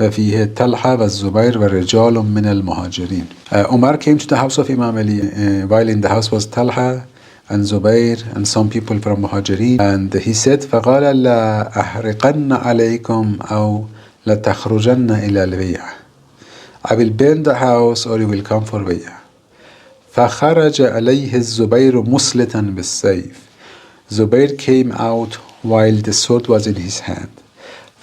وفيه طلحة والزبير ورجال من المهاجرين. Umar came to the house of Imam Ali while in the house was Talha and Zubair and some people from Muhajirin, and he said فقال لا أحرقن عليكم أو لتخرجن إلى البيع. I will burn the house or you will come for bay'ah. فخرج عليه الزبير مسلطا بالسيف. Zubair came out while the sword was in his hand.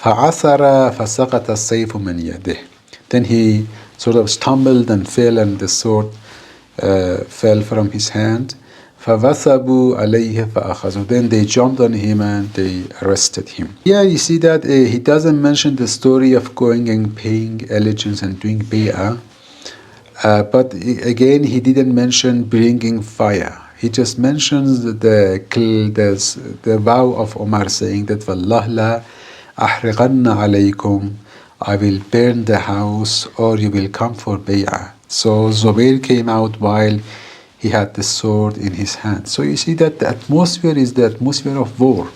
فعثر فسقط السيف من يده. Then he sort of stumbled and fell, and the sword fell from his hand. فوثبوا عليه فأخذوا. Then they jumped on him and they arrested him. Here you see that he doesn't mention the story of going and paying allegiance and doing bay'ah. But again, he didn't mention bringing fire. He just mentions the vow of Umar saying that وَاللَّهِ لَا أَحْرِقَنَّ عَلَيْكُمْ, I will burn the house or you will come for bay'ah. So Zubair came out while he had the sword in his hand. So you see that the atmosphere is the atmosphere of war,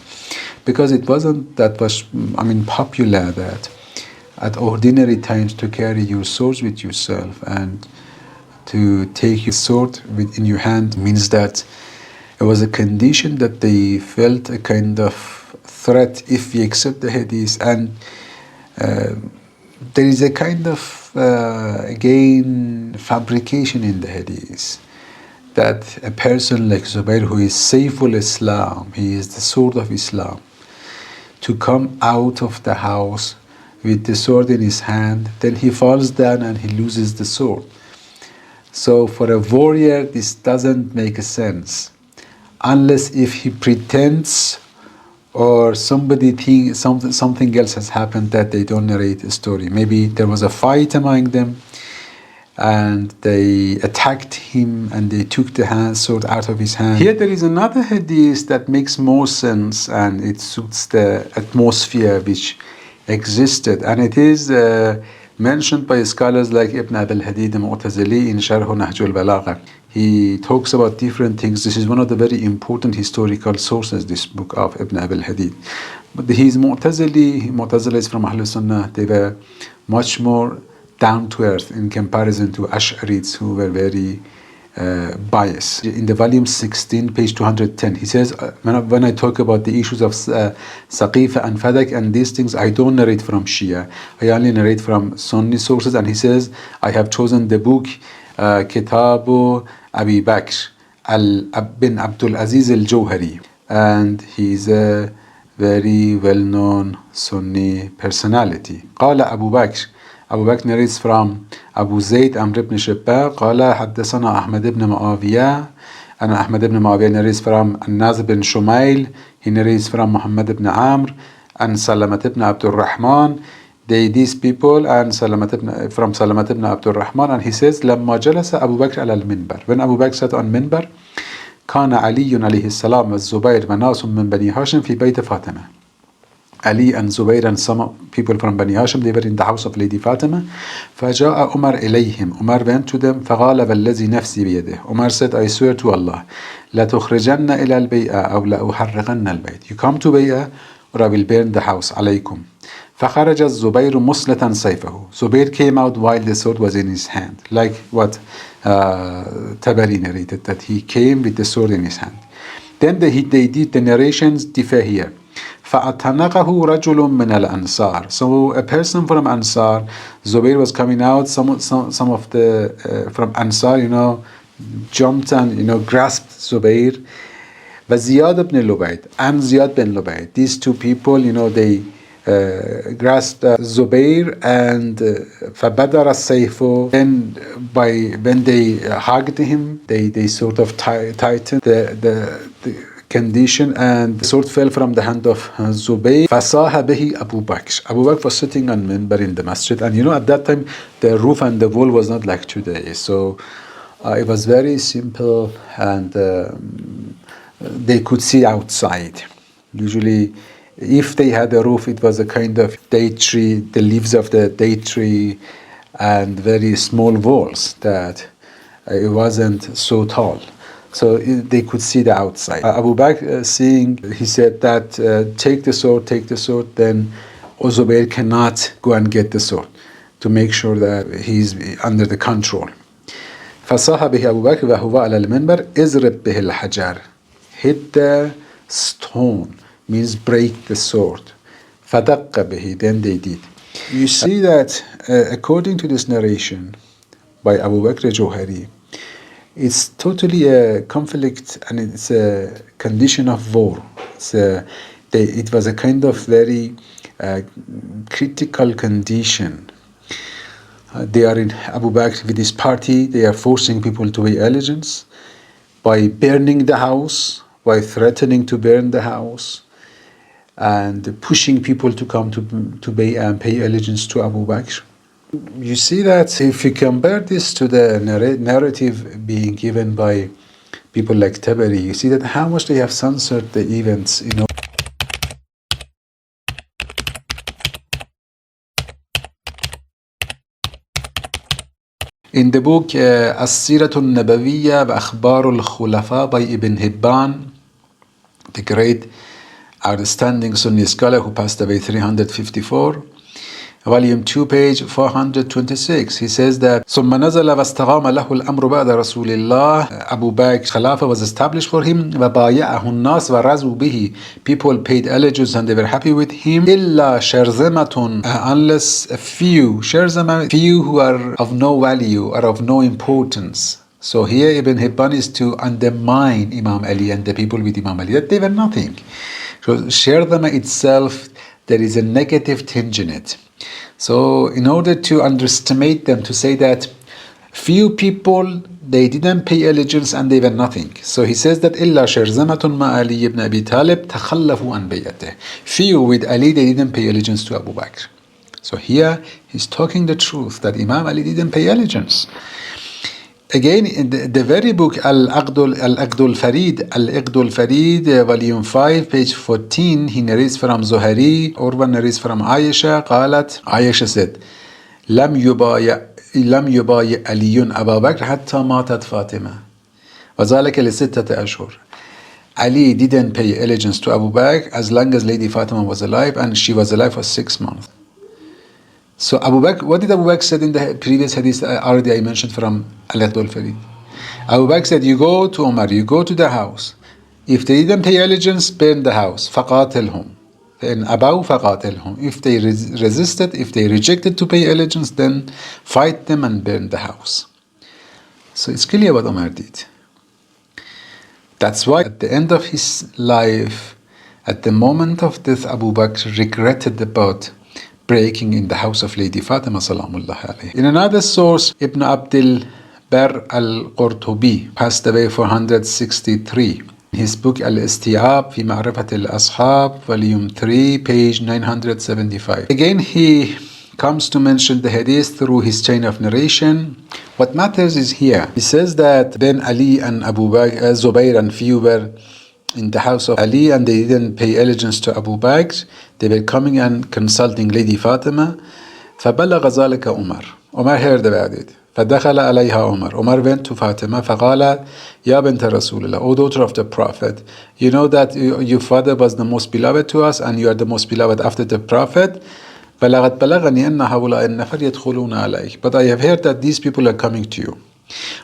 because it wasn't that much, popular that at ordinary times to carry your swords with yourself, and to take your sword in your hand means that it was a condition that they felt a kind of threat if we accept the hadith. And there is a kind of again fabrication in the hadith that a person like Zubair, who is Sayful Islam, he is the sword of Islam, to come out of the house with the sword in his hand, then he falls down and he loses the sword. So for a warrior, this doesn't make a sense, unless if he pretends or somebody thinks something else has happened that they don't narrate a story. Maybe there was a fight among them and they attacked him and they took the sword out of his hand. Here there is another hadith that makes more sense and it suits the atmosphere which existed, and it is mentioned by scholars like Ibn Abil Hadid Mu'tazili in Sharh Nahj al-Balagha. He talks about different things. This is one of the very important historical sources, this book of Ibn Abil Hadid. But he's Mu'tazili. Mu'tazili is from Ahlul Sunnah. They were much more down to earth in comparison to Ash'arites, who were very biased. In the volume 16, page 210, he says, when I talk about the issues of Saqifa and Fadak and these things, I don't narrate from Shia. I only narrate from Sunni sources. And he says, I have chosen the book Kitabu Abu Bakr bin Abdul Aziz al-Jawhari. And he's a very well-known Sunni personality. قال أبو بكر. Abu Bakr narrates from Abu Zayd Amr ibn Shibba قال حدثنا أحمد ibn Muawiyah, and Ahmad ibn Muawiyah narrates from An-Nazr bin Shumail. He narrates from Muhammad ibn Amr and Salamat ibn Abdul Rahman. These people, and from Salamat ibn Abdul Rahman, and he says لما جلس أبو بكر على المنبر. When Abu Bakr sat on minbar, كان علي عليه السلام والزبير وناس من بني هاشم في بيت فاطمة. Ali and Zubair and some people from Bani Hashim, they were in the house of Lady Fatima. فجاء عمر إليهم. Umar went to them. فقال والذي نفسي بيده. Umar said, I swear to Allah, لتخرجن إلى البيئة أو لأحرقن البيت. You come to Bay'ah or I will burn the house. عليكم. فخرج الزبير مسلطا سيفه. Zubair came out while the sword was in his hand, like what Tabari narrated, that he came with the sword in his hand. Then they did the narrations differ here. فَأَتَنَقَهُ رَجُلٌ مِّنَ الْأَنصَارِ. So a person from Ansar, Zubair was coming out, some of the from Ansar, jumped and, grasped Zubair. وَزِيَادَ بْنِ لُبَيْدٍ and Ziyad bin Lubayd. These two people, they grasped Zubair, and فَبَدَرَ السَّيْفُ. Then when they hugged him, they sort of tightened the condition, and the sword fell from the hand of Zubayr. فَصَاحَ بِهِ Abu Bakr. Abu Bakr was sitting on minbar in the masjid, and at that time the roof and the wall was not like today, so it was very simple, and they could see outside. Usually If they had a roof, it was a kind of date tree, the leaves of the date tree, and very small walls that it wasn't so tall. So they could see the outside. Abu Bakr seeing, he said that take the sword, then Zubayr cannot go and get the sword to make sure that he's under the control. فصاح به أبو بكر وهو على المنبر اضرب به الحجر. Hit the stone means break the sword. فدق به, then they did. You see that according to this narration by Abu Bakr Johari, it's totally a conflict and it's a condition of war. It was a kind of very critical condition. They are in Abu Bakr with his party, they are forcing people to pay allegiance by burning the house, by threatening to burn the house, and pushing people to come to pay allegiance to Abu Bakr. You see that if you compare this to the narrative being given by people like Tabari, you see that how much they have censored the events, you know. In the book As-Siratu Nabawiyya wa Akhbaru al-Khulafa by Ibn Hibban, the great outstanding Sunni scholar who passed away 354, Volume 2, page 426, he says that ثم نزل واستقام له الأمر بعد رسول الله. Abu Bakr Khalifa was established for him. وبايعه الناس ورضوا به. People paid allegiance and they were happy with him. إلا شرذمة, unless a few, شرذمة, few who are of no value or of no importance. So here Ibn Hibban is to undermine Imam Ali and the people with Imam Ali, that they were nothing. So shardama itself, there is a negative tinge in it. So in order to underestimate them, to say that few people, they didn't pay allegiance and they were nothing. So he says that إِلَّا شَرْزَمَةٌ مَا Ali ibn Abi Talib تَخَلَّفُوا عَنْ بَيَّتِهِ. Few with Ali, they didn't pay allegiance to Abu Bakr. So here he's talking the truth that Imam Ali didn't pay allegiance. Again, in the very book Al-Aqdul Farid, volume 5, page 14, he narrates from Zuhari, Urwa narrates from Aisha, Aisha said, لم يبايع علي أبا بكر حتى ماتت فاطمة وذلك لستة أشهر. Ali didn't pay allegiance to Abu Bakr as long as Lady Fatima was alive, and she was alive for 6 months. So Abu Bakr, what did Abu Bakr said in the previous hadith already I mentioned from Al-Aqdul Farid? Abu Bakr said, you go to Umar, you go to the house. If they didn't pay allegiance, burn the house. فَقَاتِلْهُمْ. فَإِنْ أَبَوْا فَقَاتِلْهُمْ. If they resisted, if they rejected to pay allegiance, then fight them and burn the house. So it's clear what Umar did. That's why at the end of his life, at the moment of death, Abu Bakr regretted about breaking in the house of Lady Fatima salamullah alayhi. In another source, Ibn Abdul Barr al-Qurtubi passed away 463. His book Al-Isti'ab fi Ma'rifat al-Ashab, volume 3, page 975. Again, he comes to mention the hadith through his chain of narration. What matters is here. He says that then Ali and Abu Bakr, Zubayr and few were in the house of Ali and they didn't pay allegiance to Abu Bakr. They were coming and consulting Lady Fatima. فبلغ ذلك عمر. Umar heard about it. فدخل عليها عمر. Umar went to Fatima. فقال يا بنت رسول الله, O daughter of the Prophet, you know that your father was the most beloved to us and you are the most beloved after the Prophet. فلقد بلغني أن هؤلاء النفر يدخلون عليك. But I have heard that these people are coming to you.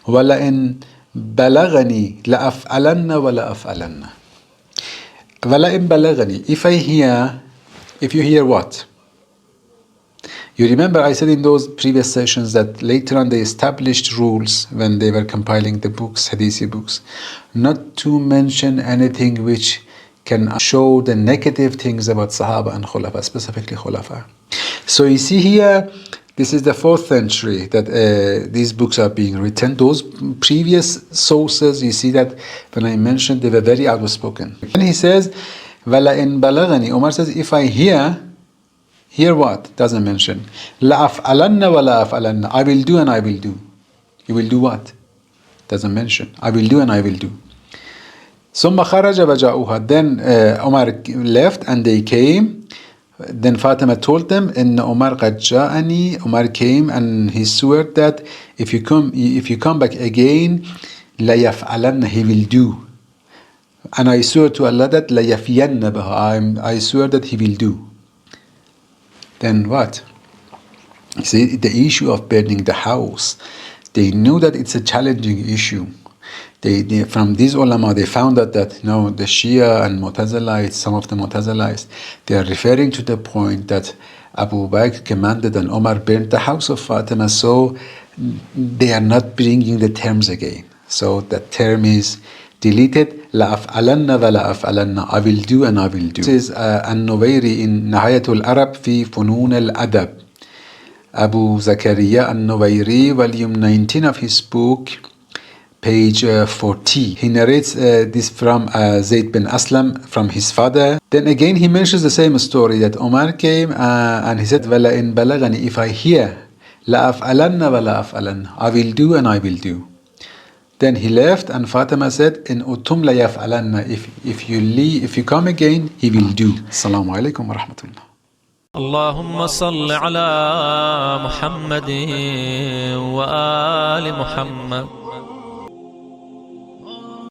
ولئن بلغني لأفعلن ولا أفعلن. ولئن بلغني, if you hear what? You remember I said in those previous sessions that later on they established rules when they were compiling the books, Hadithi books, not to mention anything which can show the negative things about Sahaba and Khulafa, specifically Khulafa. So you see here, this is the 4th century that these books are being written. Those previous sources, you see that when I mentioned, they were very outspoken. And he says, وَلَئِن بَلَغَنِي, Umar says, if I hear what? Doesn't mention. لَأَفْعَلَنَّ وَلَا أَفْعَلَنَّ, I will do and I will do. You will do what? Doesn't mention. I will do and I will do. ثم خرج وجاءوها. Then Umar left and they came. Then Fatima told them, إن عمر قد جاءني. Umar came and he swore that if you come back again, ليفعلن, he will do. And I swear to Allah that ليفين بها, I swear that he will do. Then what? You see, the issue of burning the house, they knew that it's a challenging issue. They from these ulama, they found out that the Shia and Mu'tazilites, some of the Mu'tazilites, they are referring to the point that Abu Bakr commanded and Umar burnt the house of Fatima, so they are not bringing the terms again. So that term is deleted. La af'alanna wa la af'alanna. I will do and I will do. This is An-Nuwayri in Nihayatul Arab fi Funun al-Adab. Abu Zakaria An-Nuwayri, volume 19 of his book, page 40. He narrates this from Zayd bin Aslam, from his father. Then again he mentions the same story that Umar came and he said, Wala in balagani, if I hear, la af'alanna wa la af'alanna, I will do and I will do. Then he left and Fatima said, in utum la yaf'alanna, if you come again, he will do. Assalamu alaikum wa rahmatullah. اللهم صل على محمد وآل محمد